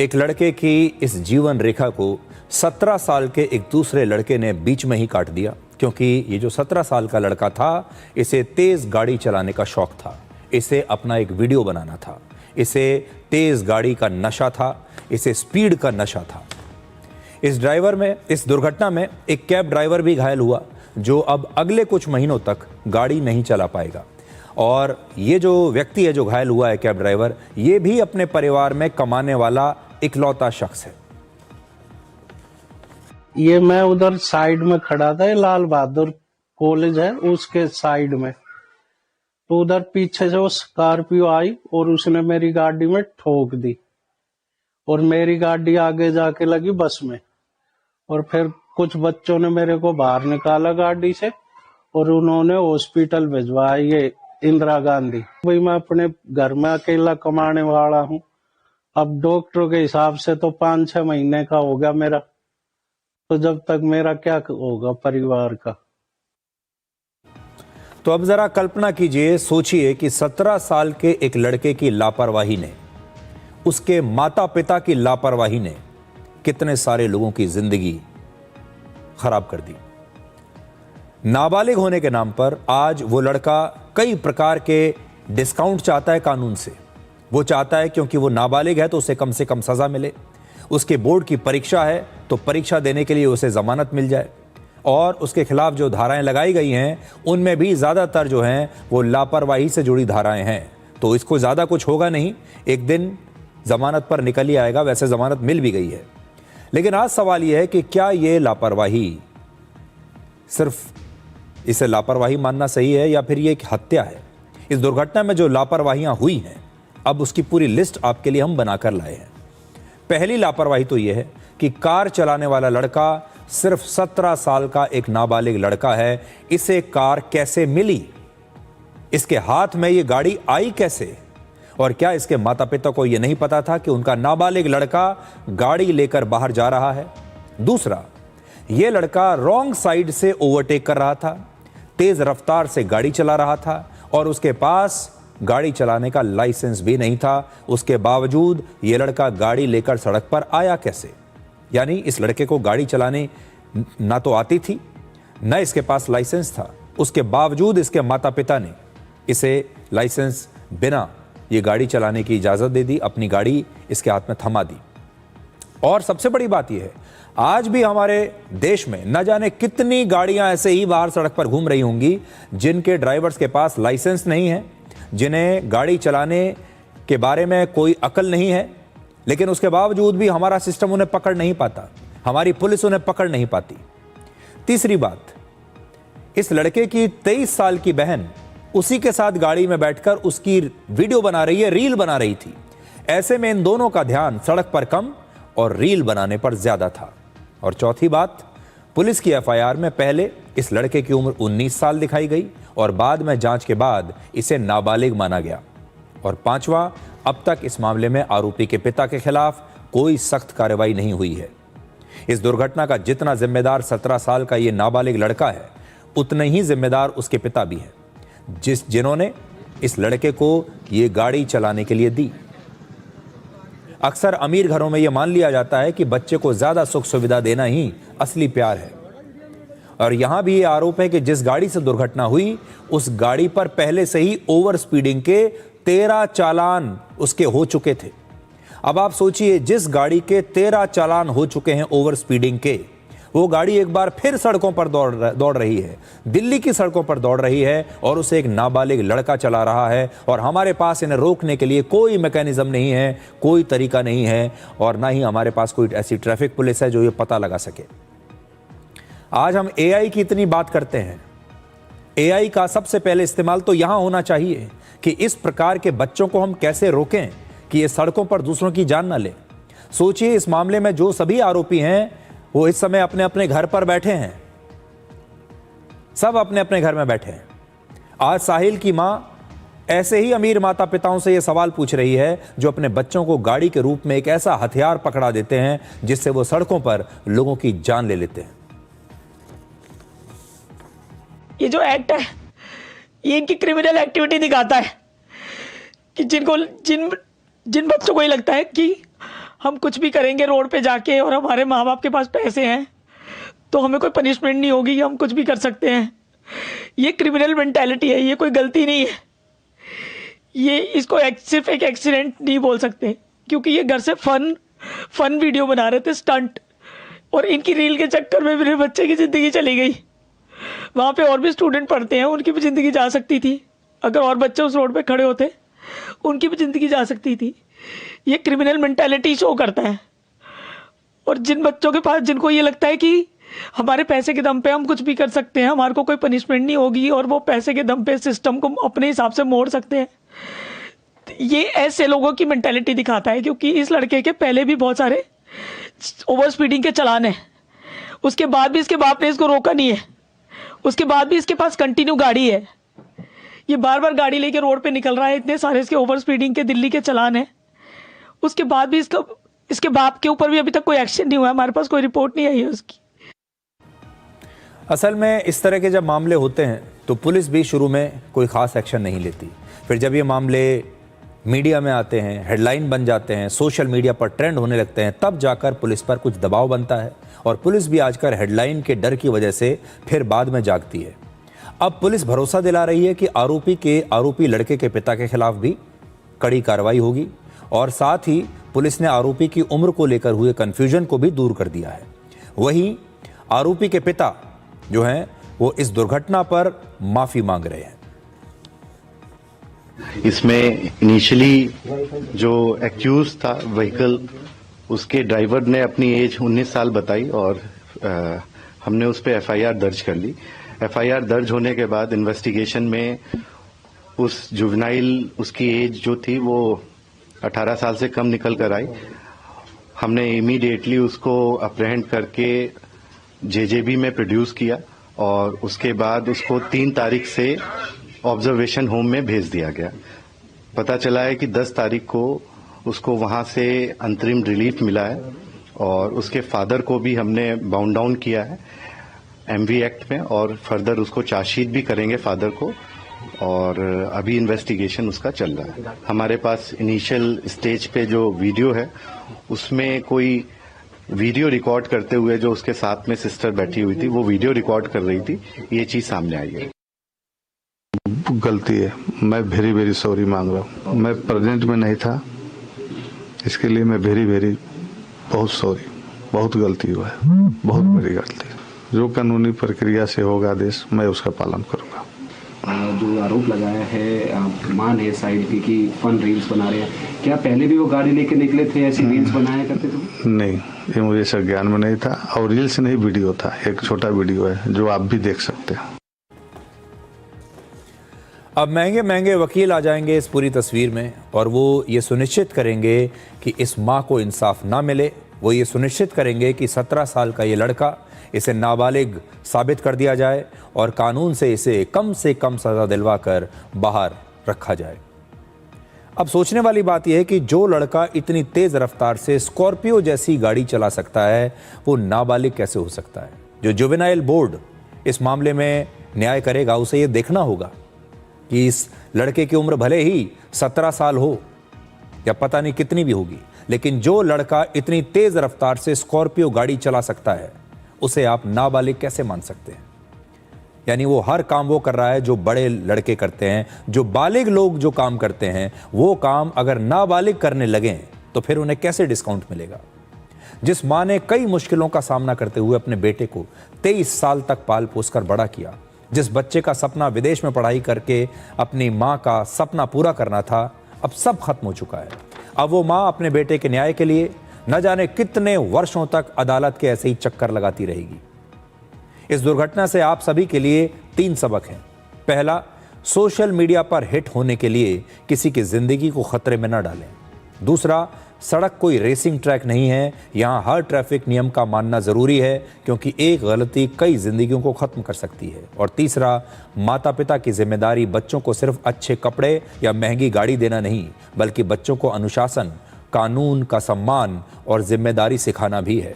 एक लड़के की इस जीवन रेखा को 17 साल के एक दूसरे लड़के ने बीच में ही काट दिया, क्योंकि ये जो 17 साल का लड़का था, इसे तेज गाड़ी चलाने का शौक था। इसे अपना एक वीडियो बनाना था। इसे तेज गाड़ी का नशा था। इसे स्पीड का नशा था। इस दुर्घटना में एक कैब ड्राइवर भी घायल हुआ, जो अब अगले कुछ महीनों तक गाड़ी नहीं चला पाएगा। और ये जो व्यक्ति है जो घायल हुआ है, कैब ड्राइवर, ये भी अपने परिवार में कमाने वाला इकलौता शख्स है। ये मैं उधर साइड में खड़ा था, लाल बहादुर कॉलेज है उसके साइड में। तो उधर पीछे से वो स्कॉर्पियो आई और उसने मेरी गाड़ी में ठोक दी और मेरी गाड़ी आगे जाके लगी बस में। और फिर कुछ बच्चों ने मेरे को बाहर निकाला गाड़ी से और उन्होंने हॉस्पिटल भिजवाया, ये इंदिरा गांधी। भाई मैं अपने घर में अकेला कमाने वाला हूँ। अब डॉक्टर के हिसाब से तो 5-6 महीने का हो गया मेरा। तो जब तक मेरा क्या होगा परिवार का। तो अब जरा कल्पना कीजिए, सोचिए कि 17 साल के एक लड़के की लापरवाही ने, उसके माता पिता की लापरवाही ने कितने सारे लोगों की जिंदगी खराब कर दी। नाबालिग होने के नाम पर आज वो लड़का कई प्रकार के डिस्काउंट चाहता है कानून से। वो चाहता है क्योंकि वो नाबालिग है तो उसे कम से कम सजा मिले। उसके बोर्ड की परीक्षा है तो परीक्षा देने के लिए उसे जमानत मिल जाए। और उसके खिलाफ जो धाराएं लगाई गई हैं उनमें भी ज़्यादातर जो हैं वो लापरवाही से जुड़ी धाराएं हैं। तो इसको ज़्यादा कुछ होगा नहीं, एक दिन ज़मानत पर निकल ही आएगा। वैसे ज़मानत मिल भी गई है। लेकिन आज सवाल यह है कि क्या ये लापरवाही, सिर्फ इसे लापरवाही मानना सही है या फिर ये एक हत्या है? इस दुर्घटना में जो लापरवाहियां हुई हैं, अब उसकी पूरी लिस्ट आपके लिए हम बनाकर लाए हैं। पहली लापरवाही तो यह है कि कार चलाने वाला लड़का सिर्फ 17 साल का एक नाबालिग लड़का है। इसे कार कैसे मिली? इसके हाथ में ये गाड़ी आई कैसे? और क्या इसके माता पिता को यह नहीं पता था कि उनका नाबालिग लड़का गाड़ी लेकर बाहर जा रहा है? दूसरा, यह लड़का रॉन्ग साइड से ओवरटेक कर रहा था, तेज रफ्तार से गाड़ी चला रहा था और उसके पास गाड़ी चलाने का लाइसेंस भी नहीं था। उसके बावजूद यह लड़का गाड़ी लेकर सड़क पर आया कैसे? यानी इस लड़के को गाड़ी चलाने ना तो आती थी, न इसके पास लाइसेंस था। उसके बावजूद इसके माता पिता ने इसे लाइसेंस बिना ये गाड़ी चलाने की इजाज़त दे दी, अपनी गाड़ी इसके हाथ में थमा दी। और सबसे बड़ी बात यह है, आज भी हमारे देश में न जाने कितनी गाड़ियां ऐसे ही बाहर सड़क पर घूम रही होंगी जिनके ड्राइवर्स के पास लाइसेंस नहीं है, जिन्हें गाड़ी चलाने के बारे में कोई अकल नहीं है, लेकिन उसके बावजूद भी हमारा सिस्टम उन्हें पकड़ नहीं पाता, हमारी पुलिस उन्हें पकड़ नहीं पाती। तीसरी बात, इस लड़के की 23 साल की बहन उसी के साथ गाड़ी में बैठकर उसकी वीडियो बना रही है, रील बना रही थी। ऐसे में इन दोनों का ध्यान सड़क पर कम और रील बनाने पर ज्यादा था। और चौथी बात, पुलिस की एफआईआर में पहले इस लड़के की उम्र 19 साल दिखाई गई और बाद में जांच के बाद इसे नाबालिग माना गया। और पांचवा, अब तक इस मामले में आरोपी के पिता के खिलाफ कोई सख्त कार्रवाई नहीं हुई है। इस दुर्घटना का जितना जिम्मेदार 17 साल का ये नाबालिग लड़का है, उतने ही जिम्मेदार उसके पिता भी हैं, जिन्होंने इस लड़के को ये गाड़ी चलाने के लिए दी। अक्सर अमीर घरों में यह मान लिया जाता है कि बच्चे को ज्यादा सुख सुविधा देना ही असली प्यार है। और यहां भी ये आरोप है कि जिस गाड़ी से दुर्घटना हुई, उस गाड़ी पर पहले से ही ओवर स्पीडिंग के 13 चालान उसके हो चुके थे। अब आप सोचिए, जिस गाड़ी के 13 चालान हो चुके हैं ओवर स्पीडिंग के, वो गाड़ी एक बार फिर सड़कों पर दौड़ रही है, दिल्ली की सड़कों पर दौड़ रही है और उसे एक नाबालिग लड़का चला रहा है। और हमारे पास इन्हें रोकने के लिए कोई मैकेनिज्म नहीं है, कोई तरीका नहीं है, और ना ही हमारे पास कोई ऐसी ट्रैफिक पुलिस है जो ये पता लगा सके। आज हम एआई की इतनी बात करते हैं, एआई का सबसे पहले इस्तेमाल तो यहां होना चाहिए कि इस प्रकार के बच्चों को हम कैसे रोकें कि ये सड़कों पर दूसरों की जान ना ले। सोचिए, इस मामले में जो सभी आरोपी हैं वो इस समय अपने अपने घर पर बैठे हैं, सब अपने अपने घर में बैठे हैं। आज साहिल की मां ऐसे ही अमीर माता पिताओं से यह सवाल पूछ रही है जो अपने बच्चों को गाड़ी के रूप में एक ऐसा हथियार पकड़ा देते हैं जिससे वो सड़कों पर लोगों की जान ले लेते हैं। ये जो एक्ट है, ये इनकी क्रिमिनल एक्टिविटी दिखाता है कि जिन बच्चों को ये लगता है कि हम कुछ भी करेंगे रोड पे जाके और हमारे माँ बाप के पास पैसे हैं तो हमें कोई पनिशमेंट नहीं होगी, हम कुछ भी कर सकते हैं। ये क्रिमिनल मेंटालिटी है, ये कोई गलती नहीं है। ये इसको सिर्फ एक एक्सीडेंट नहीं बोल सकते, क्योंकि ये घर से फन वीडियो बना रहे थे, स्टंट, और इनकी रील के चक्कर में मेरे बच्चे की ज़िंदगी चली गई। वहाँ पे और भी स्टूडेंट पढ़ते हैं, उनकी भी ज़िंदगी जा सकती थी। अगर और बच्चे उस रोड पे खड़े होते, उनकी भी ज़िंदगी जा सकती थी। ये क्रिमिनल मेंटालिटी शो करता है। और जिन बच्चों के पास, जिनको ये लगता है कि हमारे पैसे के दम पे हम कुछ भी कर सकते हैं, हमारे को कोई पनिशमेंट नहीं होगी, और वो पैसे के दम पे सिस्टम को अपने हिसाब से मोड़ सकते हैं, ये ऐसे लोगों की मेंटालिटी दिखाता है। क्योंकि इस लड़के के पहले भी बहुत सारे ओवर स्पीडिंग के चालान हैं, उसके बाद भी इसके बाप ने इसको रोका नहीं है, उसके बाद भी इसके पास कंटिन्यू गाड़ी है, ये बार बार गाड़ी लेके रोड पे निकल रहा है, इतने सारे इसके ओवर स्पीडिंग के दिल्ली के चालान हैं, उसके बाद भी इसके बाप के ऊपर भी अभी तक कोई एक्शन नहीं हुआ, हमारे पास कोई रिपोर्ट नहीं आई है उसकी। असल में इस तरह के जब मामले होते हैं तो पुलिस भी शुरू में कोई ख़ास एक्शन नहीं लेती। फिर जब ये मामले मीडिया में आते हैं, हेडलाइन बन जाते हैं, सोशल मीडिया पर ट्रेंड होने लगते हैं, तब जाकर पुलिस पर कुछ दबाव बनता है। और पुलिस भी आजकल हेडलाइन के डर की वजह से फिर बाद में जागती है। अब पुलिस भरोसा दिला रही है कि आरोपी लड़के के पिता के खिलाफ भी कड़ी कार्रवाई होगी, और साथ ही पुलिस ने आरोपी की उम्र को लेकर हुए कन्फ्यूजन को भी दूर कर दिया है। वहीं आरोपी के पिता जो हैं वो इस दुर्घटना पर माफी मांग रहे हैं। इसमें इनिशियली जो एक्यूज था व्हीकल, उसके ड्राइवर ने अपनी एज 19 साल बताई और हमने उस पर एफआईआर दर्ज कर ली। एफआईआर दर्ज होने के बाद इन्वेस्टिगेशन में उस जुवेनाइल उसकी एज जो थी वो 18 साल से कम निकल कर आई। हमने इमीडिएटली उसको अप्रहेंड करके जेजेबी में प्रोड्यूस किया और उसके बाद उसको 3 तारीख से ऑब्जर्वेशन होम में भेज दिया गया। पता चला है कि 10 तारीख को उसको वहां से अंतरिम रिलीफ मिला है और उसके फादर को भी हमने बाउंड डाउन किया है एमवी एक्ट में और फर्दर उसको चार्जशीट भी करेंगे फादर को और अभी इन्वेस्टिगेशन उसका चल रहा है। हमारे पास इनिशियल स्टेज पे जो वीडियो है उसमें कोई वीडियो रिकॉर्ड करते हुए जो उसके साथ में सिस्टर बैठी हुई थी वो वीडियो रिकॉर्ड कर रही थी, ये चीज सामने आई है। गलती है, मैं वेरी वेरी सॉरी मांग रहा हूँ। मैं प्रेजेंट में नहीं था, इसके लिए मैं वेरी वेरी बहुत सॉरी। बहुत गलती हुआ है, बहुत बड़ी गलती। जो कानूनी प्रक्रिया से होगा आदेश, मैं उसका पालन करूंगा। जो आरोप लगाया है मान है साइड की कि फन रील्स बना रहे हैं, क्या पहले भी वो गाड़ी लेके निकले थे, ऐसी रील्स बनाया करते थे? नहीं, ये मुझे सब ज्ञान में नहीं था और रील्स नहीं, वीडियो था, एक छोटा वीडियो है जो आप भी देख सकते हैं। अब महंगे महंगे वकील आ जाएंगे इस पूरी तस्वीर में और वो ये सुनिश्चित करेंगे कि इस माँ को इंसाफ ना मिले। वो ये सुनिश्चित करेंगे कि 17 साल का ये लड़का, इसे नाबालिग साबित कर दिया जाए और कानून से इसे कम सज़ा दिलवाकर बाहर रखा जाए। अब सोचने वाली बात यह है कि जो लड़का इतनी तेज़ रफ्तार से स्कॉर्पियो जैसी गाड़ी चला सकता है वो नाबालिग कैसे हो सकता है? जो जुवेनाइल बोर्ड इस मामले में न्याय करेगा उसे ये देखना होगा कि इस लड़के की उम्र भले ही 17 साल हो या पता नहीं कितनी भी होगी, लेकिन जो लड़का इतनी तेज़ रफ्तार से स्कॉर्पियो गाड़ी चला सकता है उसे आप नाबालिग कैसे मान सकते हैं? यानी वो हर काम वो कर रहा है जो बड़े लड़के करते हैं। जो बालिग लोग जो काम करते हैं वो काम अगर नाबालिग करने लगें तो फिर उन्हें कैसे डिस्काउंट मिलेगा? जिस माँ ने कई मुश्किलों का सामना करते हुए अपने बेटे को 23 साल तक पाल पोस कर बड़ा किया, जिस बच्चे का सपना विदेश में पढ़ाई करके अपनी माँ का सपना पूरा करना था, अब सब खत्म हो चुका है। अब वो माँ अपने बेटे के न्याय के लिए न जाने कितने वर्षों तक अदालत के ऐसे ही चक्कर लगाती रहेगी। इस दुर्घटना से आप सभी के लिए 3 सबक हैं। पहला, सोशल मीडिया पर हिट होने के लिए किसी की जिंदगी को खतरे में न डालें। दूसरा, सड़क कोई रेसिंग ट्रैक नहीं है, यहाँ हर ट्रैफिक नियम का मानना जरूरी है क्योंकि एक गलती कई जिंदगियों को खत्म कर सकती है। और तीसरा, माता पिता की जिम्मेदारी बच्चों को सिर्फ अच्छे कपड़े या महंगी गाड़ी देना नहीं, बल्कि बच्चों को अनुशासन, कानून का सम्मान और जिम्मेदारी सिखाना भी है।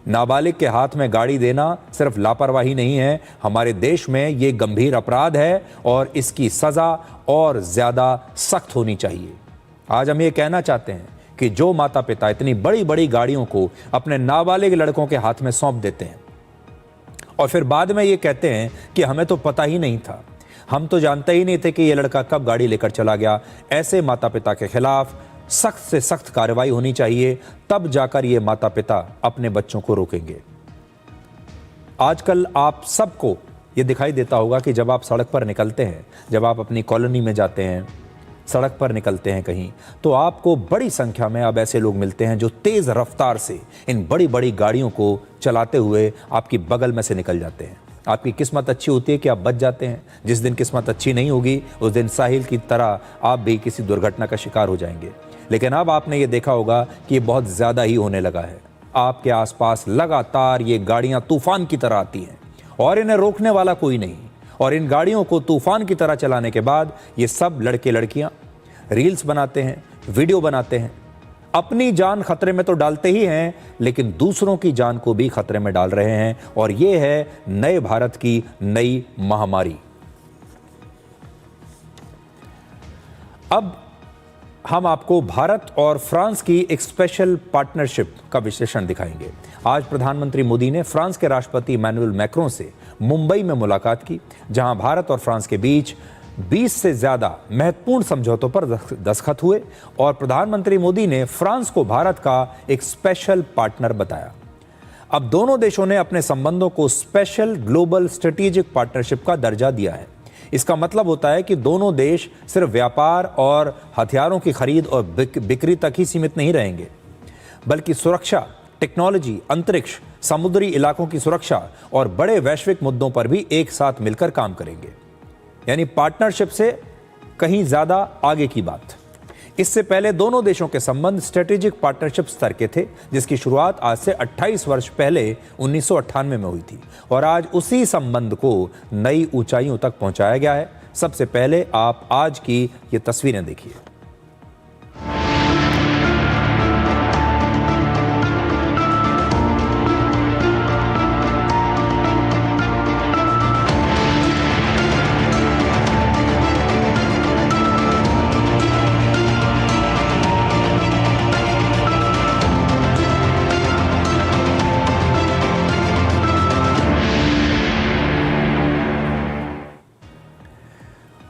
नाबालिग के हाथ में गाड़ी देना सिर्फ लापरवाही नहीं है, हमारे देश में ये गंभीर अपराध है और इसकी सजा और ज्यादा सख्त होनी चाहिए। आज हम ये कहना चाहते हैं कि जो माता पिता इतनी बड़ी बड़ी गाड़ियों को अपने नाबालिग लड़कों के हाथ में सौंप देते हैं और फिर बाद में ये कहते हैं कि हमें तो पता ही नहीं था, हम तो जानते ही नहीं थे कि ये लड़का कब गाड़ी लेकर चला गया, ऐसे माता पिता के खिलाफ सख्त से सख्त कार्रवाई होनी चाहिए। तब जाकर ये माता पिता अपने बच्चों को रोकेंगे। आजकल आप सबको ये दिखाई देता होगा कि जब आप सड़क पर निकलते हैं, जब आप अपनी कॉलोनी में जाते हैं, सड़क पर निकलते हैं कहीं, तो आपको बड़ी संख्या में अब ऐसे लोग मिलते हैं जो तेज़ रफ्तार से इन बड़ी बड़ी गाड़ियों को चलाते हुए आपकी बगल में से निकल जाते हैं। आपकी किस्मत अच्छी होती है कि आप बच जाते हैं। जिस दिन किस्मत अच्छी नहीं होगी उस दिन साहिल की तरह आप भी किसी दुर्घटना का शिकार हो जाएंगे। लेकिन अब आपने ये देखा होगा कि ये बहुत ज़्यादा ही होने लगा है। आपके आसपास लगातार ये गाड़ियाँ तूफान की तरह आती हैं और इन्हें रोकने वाला कोई नहीं। और इन गाड़ियों को तूफान की तरह चलाने के बाद ये सब लड़के लड़कियां रील्स बनाते हैं, वीडियो बनाते हैं, अपनी जान खतरे में तो डालते ही हैं लेकिन दूसरों की जान को भी खतरे में डाल रहे हैं। और ये है नए भारत की नई महामारी। अब हम आपको भारत और फ्रांस की एक स्पेशल पार्टनरशिप का विश्लेषण दिखाएंगे। आज प्रधानमंत्री मोदी ने फ्रांस के राष्ट्रपति इमैनुअल मैक्रों से मुंबई में मुलाकात की, जहां भारत और फ्रांस के बीच 20 से ज्यादा महत्वपूर्ण समझौतों पर दस्तखत हुए और प्रधानमंत्री मोदी ने फ्रांस को भारत का एक स्पेशल पार्टनर बताया। अब दोनों देशों ने अपने संबंधों को स्पेशल ग्लोबल स्ट्रेटेजिक पार्टनरशिप का दर्जा दिया है। इसका मतलब होता है कि दोनों देश सिर्फ व्यापार और हथियारों की खरीद और बिक्री तक ही सीमित नहीं रहेंगे, बल्कि सुरक्षा, टेक्नोलॉजी, अंतरिक्ष, समुद्री इलाकों की सुरक्षा और बड़े वैश्विक मुद्दों पर भी एक साथ मिलकर काम करेंगे। यानी पार्टनरशिप से कहीं ज्यादा आगे की बात। इससे पहले दोनों देशों के संबंध स्ट्रेटेजिक पार्टनरशिप स्तर के थे, जिसकी शुरुआत आज से 28 वर्ष पहले 1998 में हुई थी और आज उसी संबंध को नई ऊंचाइयों तक पहुंचाया गया है। सबसे पहले आप आज की ये तस्वीरें देखिए।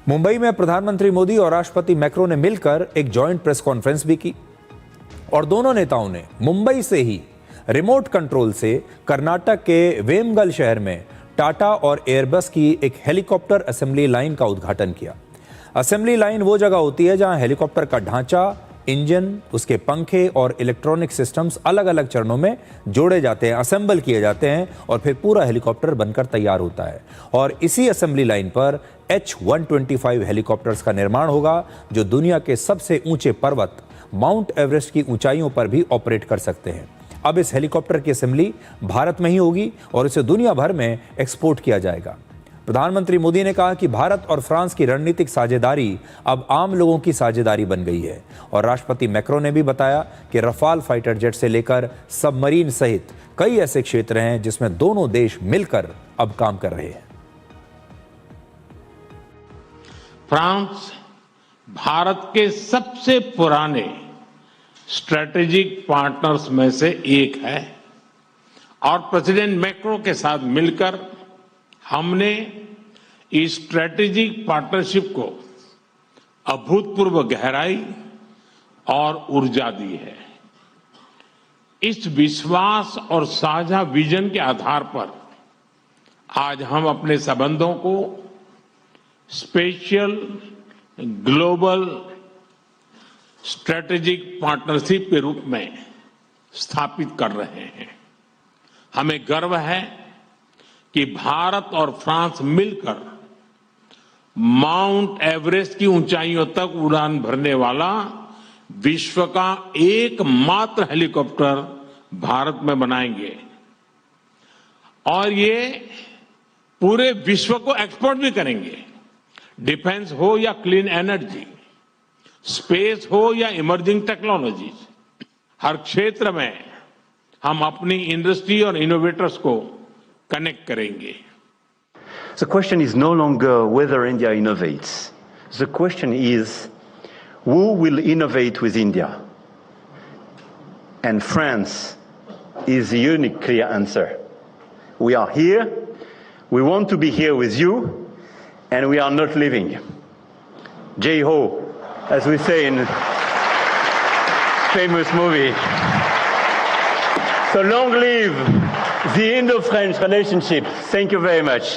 मुंबई में प्रधानमंत्री मोदी और राष्ट्रपति मैक्रो ने मिलकर एक जॉइंट प्रेस कॉन्फ्रेंस भी की और दोनों नेताओं ने मुंबई से ही रिमोट कंट्रोल से कर्नाटक के वेमगल शहर में टाटा और एयरबस की एक हेलीकॉप्टर असेंबली लाइन का उद्घाटन किया। असेंबली लाइन वो जगह होती है जहां हेलीकॉप्टर का ढांचा, इंजन, उसके पंखे और इलेक्ट्रॉनिक सिस्टम्स अलग अलग चरणों में जोड़े जाते हैं, असेंबल किए जाते हैं और फिर पूरा हेलीकॉप्टर बनकर तैयार होता है। और इसी असेंबली लाइन पर H-125 हेलीकॉप्टर्स का निर्माण होगा, जो दुनिया के सबसे ऊंचे पर्वत माउंट एवरेस्ट की ऊंचाइयों पर भी ऑपरेट कर सकते हैं। अब इस हेलीकॉप्टर की असेंबली भारत में ही होगी और इसे दुनिया भर में एक्सपोर्ट किया जाएगा। प्रधानमंत्री मोदी ने कहा कि भारत और फ्रांस की रणनीतिक साझेदारी अब आम लोगों की साझेदारी बन गई है और राष्ट्रपति मैक्रो ने भी बताया कि रफाल फाइटर जेट से लेकर सबमरीन सहित कई ऐसे क्षेत्र हैं जिसमें दोनों देश मिलकर अब काम कर रहे हैं। फ्रांस भारत के सबसे पुराने स्ट्रेटेजिक पार्टनर्स में से एक है और प्रेसिडेंट मैक्रो के साथ मिलकर हमने इस स्ट्रेटेजिक पार्टनरशिप को अभूतपूर्व गहराई और ऊर्जा दी है। इस विश्वास और साझा विजन के आधार पर आज हम अपने संबंधों को स्पेशल ग्लोबल स्ट्रेटेजिक पार्टनरशिप के रूप में स्थापित कर रहे हैं। हमें गर्व है कि भारत और फ्रांस मिलकर माउंट एवरेस्ट की ऊंचाइयों तक उड़ान भरने वाला विश्व का एकमात्र हेलीकॉप्टर भारत में बनाएंगे और ये पूरे विश्व को एक्सपोर्ट भी करेंगे। डिफेंस हो या क्लीन एनर्जी, स्पेस हो या इमर्जिंग टेक्नोलॉजी, हर क्षेत्र में हम अपनी इंडस्ट्री और इनोवेटर्स को कनेक्ट करेंगे। The question is no longer whether India innovates. The question is who will innovate with India? And France is the unique clear answer. We are here, we want to be here with you, and we are not leaving. Jai Ho, as we say in famous movie. So long live the Indo-French relationship. Thank you very much.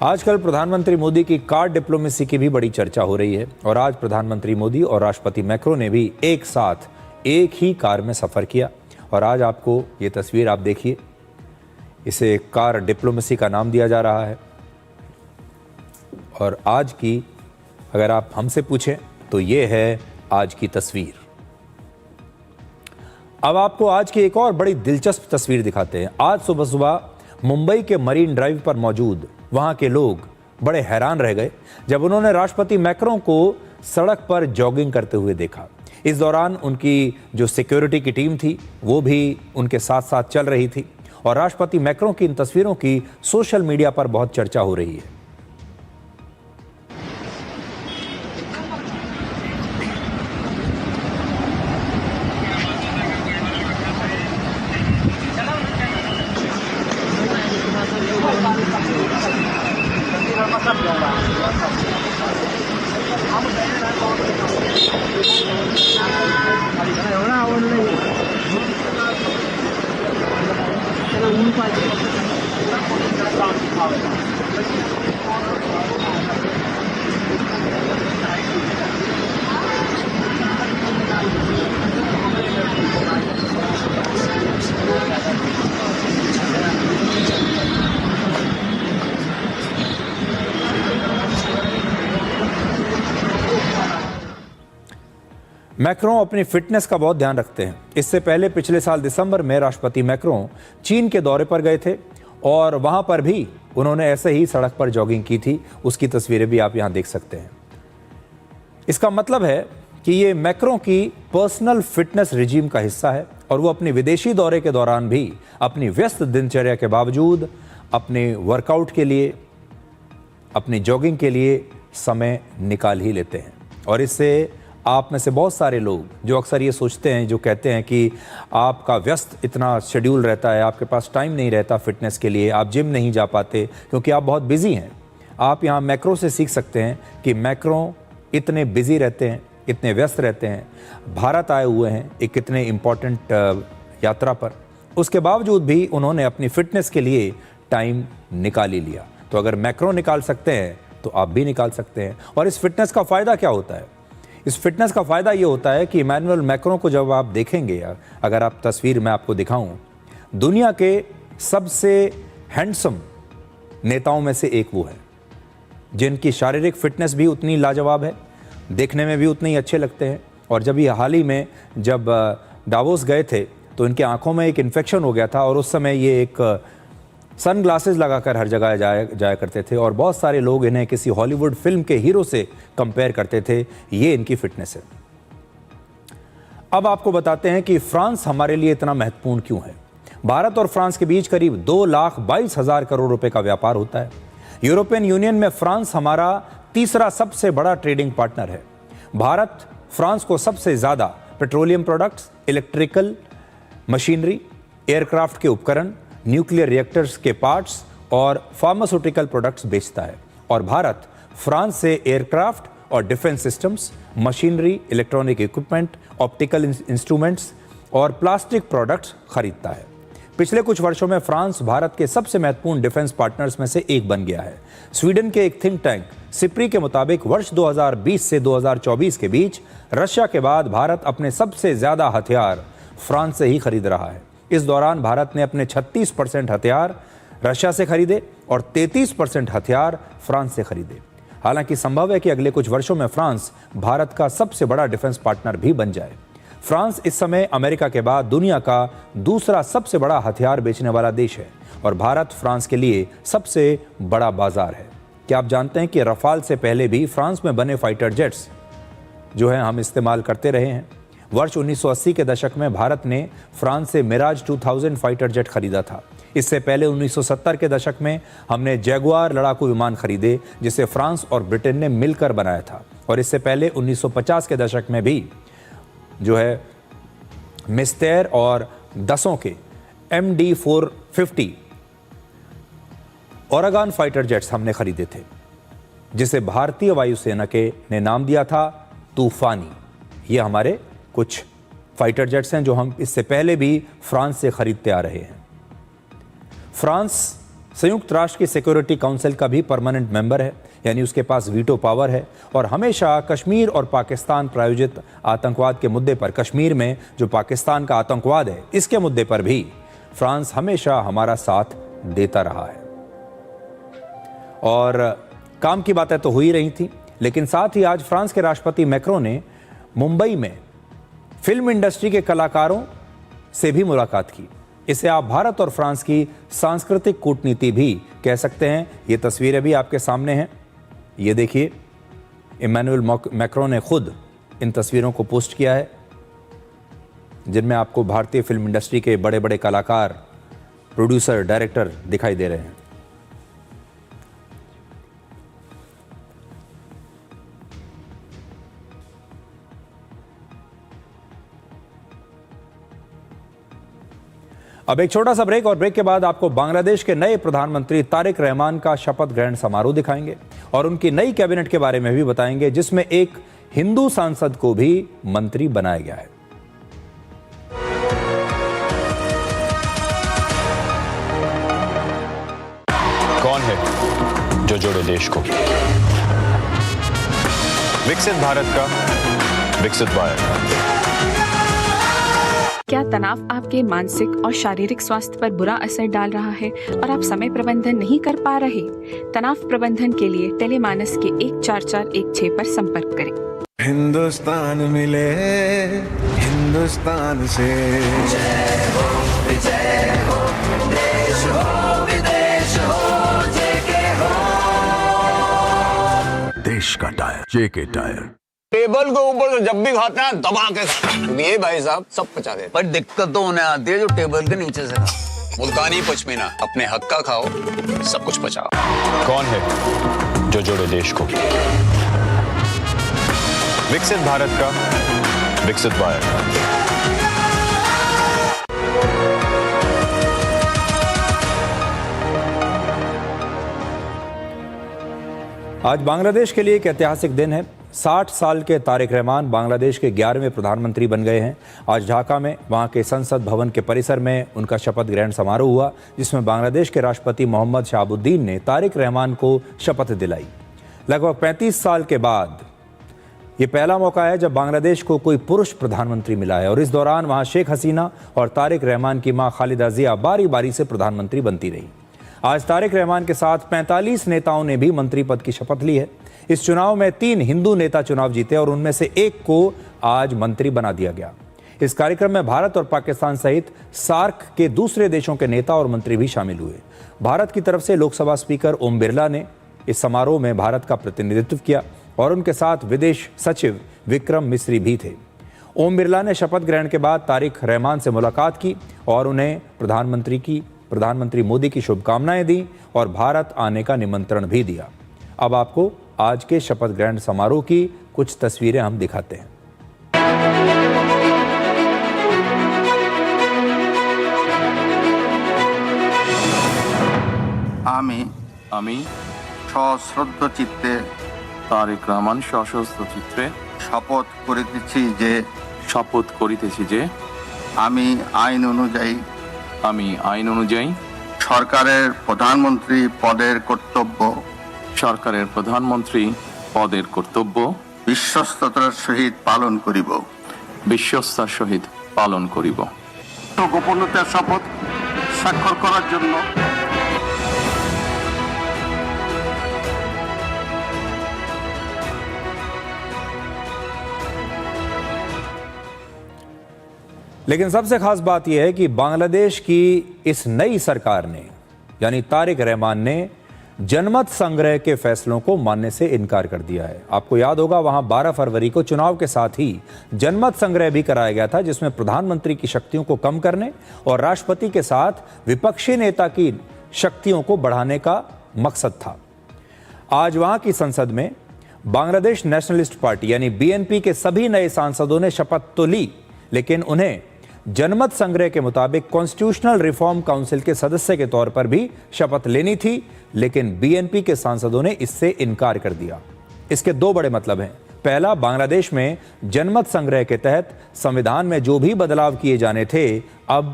आजकल प्रधानमंत्री मोदी की card diplomacy की भी बड़ी चर्चा हो रही है और आज प्रधानमंत्री मोदी और राष्ट्रपति मैक्रो ने भी एक साथ एक ही कार में सफर किया और आज आपको ये तस्वीर आप देखिए, इसे कार डिप्लोमेसी का नाम दिया जा रहा है। और आज की अगर आप हमसे पूछें तो ये है आज की तस्वीर। अब आपको आज की एक और बड़ी दिलचस्प तस्वीर दिखाते हैं। आज सुबह सुबह मुंबई के मरीन ड्राइव पर मौजूद वहां के लोग बड़े हैरान रह गए जब उन्होंने राष्ट्रपति मैक्रो को सड़क पर जॉगिंग करते हुए देखा। इस दौरान उनकी जो सिक्योरिटी की टीम थी वो भी उनके साथ साथ चल रही थी और राष्ट्रपति मैक्रो की इन तस्वीरों की सोशल मीडिया पर बहुत चर्चा हो रही है। मैक्रों अपनी फिटनेस का बहुत ध्यान रखते हैं। इससे पहले पिछले साल दिसंबर में राष्ट्रपति मैक्रों चीन के दौरे पर गए थे और वहां पर भी उन्होंने ऐसे ही सड़क पर जॉगिंग की थी। उसकी तस्वीरें भी आप यहां देख सकते हैं। इसका मतलब है कि ये मैक्रों की पर्सनल फिटनेस रिजीम का हिस्सा है और वो अपने विदेशी दौरे के दौरान भी अपनी व्यस्त दिनचर्या के बावजूद अपने वर्कआउट के लिए, अपनी जॉगिंग के लिए समय निकाल ही लेते हैं। और इससे आप में से बहुत सारे लोग जो अक्सर ये सोचते हैं, जो कहते हैं कि आपका व्यस्त इतना शेड्यूल रहता है, आपके पास टाइम नहीं रहता फिटनेस के लिए, आप जिम नहीं जा पाते क्योंकि आप बहुत बिजी हैं। आप यहाँ मैक्रो से सीख सकते हैं कि मैक्रो इतने बिजी रहते हैं, इतने व्यस्त रहते हैं, भारत आए हुए हैं एक कितने इम्पॉर्टेंट यात्रा पर, उसके बावजूद भी उन्होंने अपनी फिटनेस के लिए टाइम निकाल ही लिया। तो अगर मैक्रो निकाल सकते हैं तो आप भी निकाल सकते हैं। और इस फिटनेस का फ़ायदा क्या होता है? इस फिटनेस का फ़ायदा ये होता है कि इमैनुअल मैक्रों को जब आप देखेंगे, अगर आप तस्वीर में आपको दिखाऊं, दुनिया के सबसे हैंडसम नेताओं में से एक वो है, जिनकी शारीरिक फिटनेस भी उतनी लाजवाब है, देखने में भी उतने ही अच्छे लगते हैं। और जब ये हाल ही में जब डावोस गए थे तो इनके आंखों में एक इन्फेक्शन हो गया था और उस समय ये एक सन ग्लासेस लगाकर हर जगह जाया करते थे और बहुत सारे लोग इन्हें किसी हॉलीवुड फिल्म के हीरो से कंपेयर करते थे। ये इनकी फिटनेस है। अब आपको बताते हैं कि फ्रांस हमारे लिए इतना महत्वपूर्ण क्यों है। भारत और फ्रांस के बीच करीब 2,22,000 करोड़ रुपए का व्यापार होता है। यूरोपियन यूनियन में फ्रांस हमारा तीसरा सबसे बड़ा ट्रेडिंग पार्टनर है। भारत फ्रांस को सबसे ज़्यादा petroleum products, electrical machinery, aircraft के उपकरण, न्यूक्लियर रिएक्टर्स के पार्ट्स और फार्मास्यूटिकल प्रोडक्ट्स बेचता है। और भारत फ्रांस से एयरक्राफ्ट और defence systems, machinery, electronic equipment, optical instruments और प्लास्टिक प्रोडक्ट्स खरीदता है। पिछले कुछ वर्षों में फ्रांस भारत के सबसे महत्वपूर्ण डिफेंस पार्टनर्स में से एक बन गया है। स्वीडन के एक थिंक टैंक सिप्री के मुताबिक वर्ष 2020 से 2024 के बीच रशिया के बाद भारत अपने सबसे ज्यादा हथियार फ्रांस से ही खरीद रहा है। इस दौरान भारत ने अपने 36% हथियार रशिया से खरीदे और 33% हथियार फ्रांस से खरीदे। हालांकि संभव है कि अगले कुछ वर्षों में फ्रांस भारत का सबसे बड़ा डिफेंस पार्टनर भी बन जाए। फ्रांस इस समय अमेरिका के बाद दुनिया का दूसरा सबसे बड़ा हथियार बेचने वाला देश है और भारत फ्रांस के लिए सबसे बड़ा बाजार है। क्या आप जानते हैं कि रफाल से पहले भी फ्रांस में बने फाइटर जेट्स जो है हम इस्तेमाल करते रहे हैं। वर्ष 1980 के दशक में भारत ने फ्रांस से मिराज 2000 फाइटर जेट खरीदा था। इससे पहले 1970 के दशक में हमने जैगुआर लड़ाकू विमान खरीदे जिसे फ्रांस और ब्रिटेन ने मिलकर बनाया था। और इससे पहले 1950 के दशक में भी जो है मिस्टेर और दसों के MD-450 ओरेगन फाइटर जेट्स हमने खरीदे थे, जिसे भारतीय वायुसेना ने नाम दिया था तूफानी। ये हमारे कुछ फाइटर जेट्स हैं जो हम इससे पहले भी फ्रांस से खरीदते आ रहे हैं। फ्रांस संयुक्त राष्ट्र की सिक्योरिटी काउंसिल का भी परमानेंट मेंबर है, यानी उसके पास वीटो पावर है और हमेशा कश्मीर और पाकिस्तान प्रायोजित आतंकवाद के मुद्दे पर, कश्मीर में जो पाकिस्तान का आतंकवाद है इसके मुद्दे पर भी फ्रांस हमेशा हमारा साथ देता रहा है। और काम की बातें तो हो ही रही थी, लेकिन साथ ही आज फ्रांस के राष्ट्रपति मैक्रों ने मुंबई में फिल्म इंडस्ट्री के कलाकारों से भी मुलाकात की। इसे आप भारत और फ्रांस की सांस्कृतिक कूटनीति भी कह सकते हैं। ये तस्वीरें भी आपके सामने हैं, ये देखिए। इमैनुअल मैक्रों ने खुद इन तस्वीरों को पोस्ट किया है, जिनमें आपको भारतीय फिल्म इंडस्ट्री के बड़े बड़े कलाकार, प्रोड्यूसर, डायरेक्टर दिखाई दे रहे हैं। अब एक छोटा सा ब्रेक और ब्रेक के बाद आपको बांग्लादेश के नए प्रधानमंत्री तारिक रहमान का शपथ ग्रहण समारोह दिखाएंगे और उनकी नई कैबिनेट के बारे में भी बताएंगे, जिसमें एक हिंदू सांसद को भी मंत्री बनाया गया है। कौन है जो जोड़े देश को? विकसित भारत का, विकसित भारत का। क्या तनाव आपके मानसिक और शारीरिक स्वास्थ्य पर बुरा असर डाल रहा है और आप समय प्रबंधन नहीं कर पा रहे? तनाव प्रबंधन के लिए टेलीमानस के 14416 पर संपर्क करें। हिंदुस्तान मिले हिंदुस्तान से, जय हो देश हो विदेश हो जेके हो। देश का टायर जेके टायर। टेबल के ऊपर से जब भी खाते हैं दबा के खाते, ये भाई साहब सब पचा देते। पर दिक्कत तो उन्हें आती है जो टेबल के नीचे से खा। मुल्तानी पश्मीना, अपने हक का खाओ, सब कुछ पचाओ। कौन है जो जोड़े देश को? विकसित भारत का विकसित भारत। आज बांग्लादेश के लिए एक ऐतिहासिक दिन है। 60 साल के तारिक रहमान बांग्लादेश के 11वें प्रधानमंत्री बन गए हैं। आज ढाका में वहां के संसद भवन के परिसर में उनका शपथ ग्रहण समारोह हुआ, जिसमें बांग्लादेश के राष्ट्रपति मोहम्मद शहाबुद्दीन ने तारिक रहमान को शपथ दिलाई। लगभग 35 साल के बाद ये पहला मौका है जब बांग्लादेश को कोई पुरुष प्रधानमंत्री मिला है, और इस दौरान वहां शेख हसीना और तारिक रहमान की मां खालिदा जिया बारी बारी से प्रधानमंत्री बनती रही। आज तारिक रहमान के साथ 45 नेताओं ने भी मंत्री पद की शपथ ली है। इस चुनाव में 3 हिंदू नेता चुनाव जीते और उनमें से एक को आज मंत्री बना दिया गया। इस कार्यक्रम में भारत और पाकिस्तान सहित सार्क के दूसरे देशों के नेता और मंत्री भी शामिल हुए। भारत की तरफ से लोकसभा स्पीकर ओम बिरला ने इस समारोह में भारत का प्रतिनिधित्व किया और उनके साथ विदेश सचिव विक्रम मिस्री भी थे। ओम बिरला ने शपथ ग्रहण के बाद तारिक रहमान से मुलाकात की और उन्हें प्रधानमंत्री मोदी की शुभकामनाएं दी और भारत आने का निमंत्रण भी दिया। अब आपको आज के शपथ ग्रहण समारोह की कुछ तस्वीरें हम दिखाते हैं। আমি সশ্রদ্ধ চিত্তে তারেক রহমান সশস্ত্র চিত্রে শপথ করিতেছি যে আমি আইন অনুযায়ী সরকারের প্রধানমন্ত্রী পদের কর্তব্য বিশ্বস্ততার সহিত পালন করিব। গোপনীয়তার শপথ স্বাক্ষর করার জন্য लेकिन सबसे खास बात यह है कि बांग्लादेश की इस नई सरकार ने, यानी तारिक रहमान ने, जनमत संग्रह के फैसलों को मानने से इनकार कर दिया है। आपको याद होगा वहां 12 फरवरी को चुनाव के साथ ही जनमत संग्रह भी कराया गया था, जिसमें प्रधानमंत्री की शक्तियों को कम करने और राष्ट्रपति के साथ विपक्षी नेता की शक्तियों को बढ़ाने का मकसद था। आज वहां की संसद में बांग्लादेश नेशनलिस्ट पार्टी यानी बीएनपी के सभी नए सांसदों ने शपथ तो ली, लेकिन उन्हें जनमत संग्रह के मुताबिक कॉन्स्टिट्यूशनल रिफॉर्म काउंसिल के सदस्य के तौर पर भी शपथ लेनी थी, लेकिन बीएनपी के सांसदों ने इससे इनकार कर दिया। इसके 2 बड़े मतलब हैं। पहला, बांग्लादेश में जनमत संग्रह के तहत संविधान में जो भी बदलाव किए जाने थे अब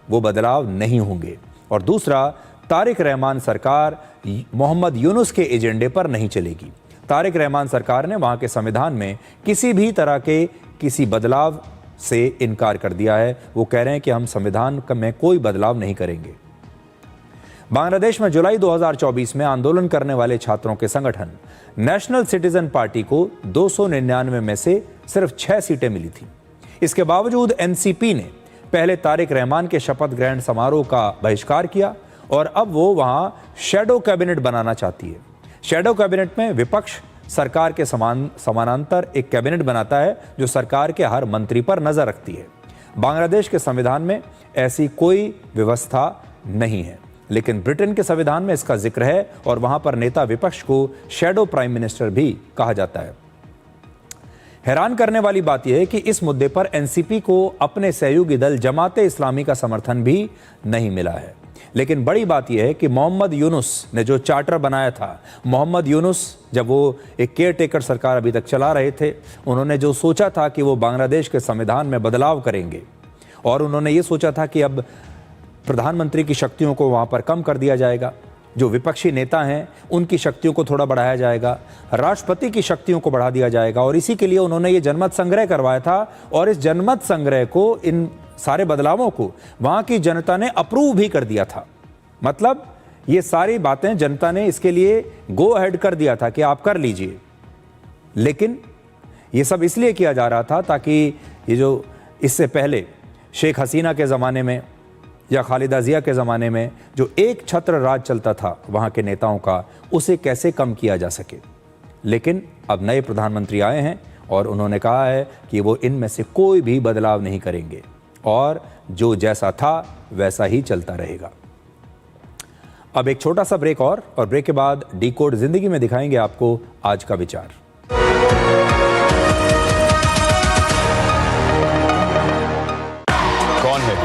वो बदलाव नहीं होंगे, और दूसरा, तारिक रहमान सरकार मोहम्मद यूनुस के एजेंडे पर नहीं चलेगी। तारिक रहमान सरकार ने वहां के संविधान में किसी भी तरह के किसी बदलाव से इनकार कर दिया है। वो कह रहे हैं कि हम संविधान में कोई बदलाव नहीं करेंगे। बांग्लादेश में जुलाई 2024 में आंदोलन करने वाले छात्रों के संगठन नेशनल सिटीजन पार्टी को 299 में से सिर्फ 6 सीटें मिली थी। इसके बावजूद एनसीपी ने पहले तारिक रहमान के शपथ ग्रहण समारोह का बहिष्कार किया और अब वो वहां शैडो कैबिनेट बनाना चाहती है। शैडो कैबिनेट में विपक्ष सरकार के समानांतर एक कैबिनेट बनाता है जो सरकार के हर मंत्री पर नजर रखती है। बांग्लादेश के संविधान में ऐसी कोई व्यवस्था नहीं है, लेकिन ब्रिटेन के संविधान में इसका जिक्र है और वहां पर नेता विपक्ष को शैडो प्राइम मिनिस्टर भी कहा जाता है। हैरान करने वाली बात यह है कि इस मुद्दे पर एनसीपी को अपने सहयोगी दल जमाते इस्लामी का समर्थन भी नहीं मिला है। लेकिन बड़ी बात यह है कि मोहम्मद यूनुस ने जो चार्टर बनाया था, मोहम्मद यूनुस जब वो एक केयरटेकर सरकार अभी तक चला रहे थे, उन्होंने जो सोचा था कि वो बांग्लादेश के संविधान में बदलाव करेंगे और उन्होंने ये सोचा था कि अब प्रधानमंत्री की शक्तियों को वहाँ पर कम कर दिया जाएगा, जो विपक्षी नेता हैं उनकी शक्तियों को थोड़ा बढ़ाया जाएगा, राष्ट्रपति की शक्तियों को बढ़ा दिया जाएगा, और इसी के लिए उन्होंने ये जनमत संग्रह करवाया था। और इस जनमत संग्रह को, इन सारे बदलावों को वहां की जनता ने अप्रूव भी कर दिया था। मतलब ये सारी बातें जनता ने इसके लिए गो अहेड कर दिया था कि आप कर लीजिए। लेकिन ये सब इसलिए किया जा रहा था ताकि ये जो इससे पहले शेख हसीना के ज़माने में या खालिदा जिया के ज़माने में जो एक छत्र राज चलता था वहाँ के नेताओं का, उसे कैसे कम किया जा सके। लेकिन अब नए प्रधानमंत्री आए हैं और उन्होंने कहा है कि वो इनमें से कोई भी बदलाव नहीं करेंगे और जो जैसा था वैसा ही चलता रहेगा। अब एक छोटा सा ब्रेक और ब्रेक के बाद डिकोड जिंदगी में दिखाएंगे आपको आज का विचार। कौन है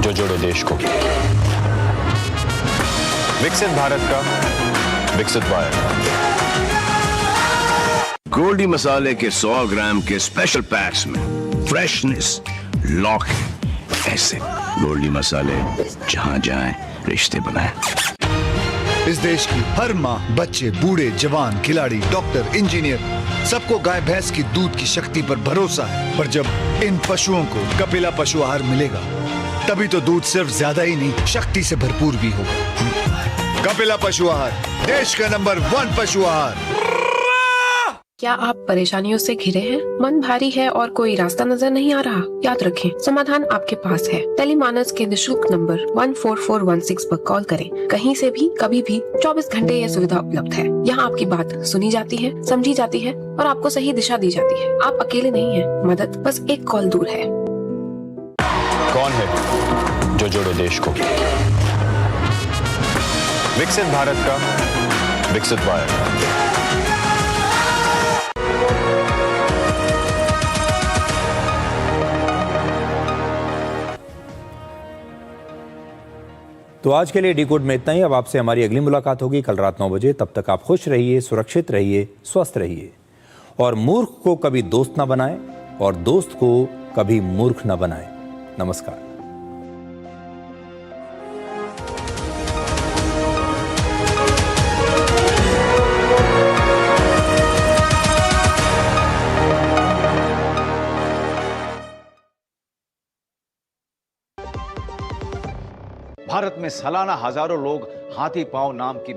जो जोड़े देश को? विकसित भारत का विकसित भारत। गोल्डी मसाले के 100 ग्राम के स्पेशल पैक्स में फ्रेशनेस लॉक है। ऐसे गोल्डी मसाले जहां जाएं रिश्ते बनाएं। इस देश की हर माँ, बच्चे, बूढ़े, जवान, खिलाड़ी, डॉक्टर, इंजीनियर, सबको गाय भैंस की दूध की शक्ति पर भरोसा है। पर जब इन पशुओं को कपिला पशु आहार मिलेगा तभी तो दूध सिर्फ ज्यादा ही नहीं, शक्ति से भरपूर भी होगा। कपिला पशु आहार, देश का नंबर 1 पशु आहार। क्या आप परेशानियों से घिरे हैं? मन भारी है और कोई रास्ता नजर नहीं आ रहा? याद रखें, समाधान आपके पास है। टेलीमानस के निशुल्क नंबर 14416 पर कॉल करें। कहीं से भी, कभी भी, 24 घंटे यह सुविधा उपलब्ध है। यहाँ आपकी बात सुनी जाती है, समझी जाती है और आपको सही दिशा दी जाती है। आप अकेले नहीं हैं, मदद बस एक कॉल दूर है। कौन है जो जोड़े देश को? विकसित भारत का विकसित भारत। तो आज के लिए डिकोड में इतना ही। अब आपसे हमारी अगली मुलाकात होगी कल रात 9 बजे। तब तक आप खुश रहिए, सुरक्षित रहिए, स्वस्थ रहिए और मूर्ख को कभी दोस्त ना बनाएं और दोस्त को कभी मूर्ख ना बनाएं। नमस्कार। भारत में सालाना हजारों लोग हाथी पांव नाम की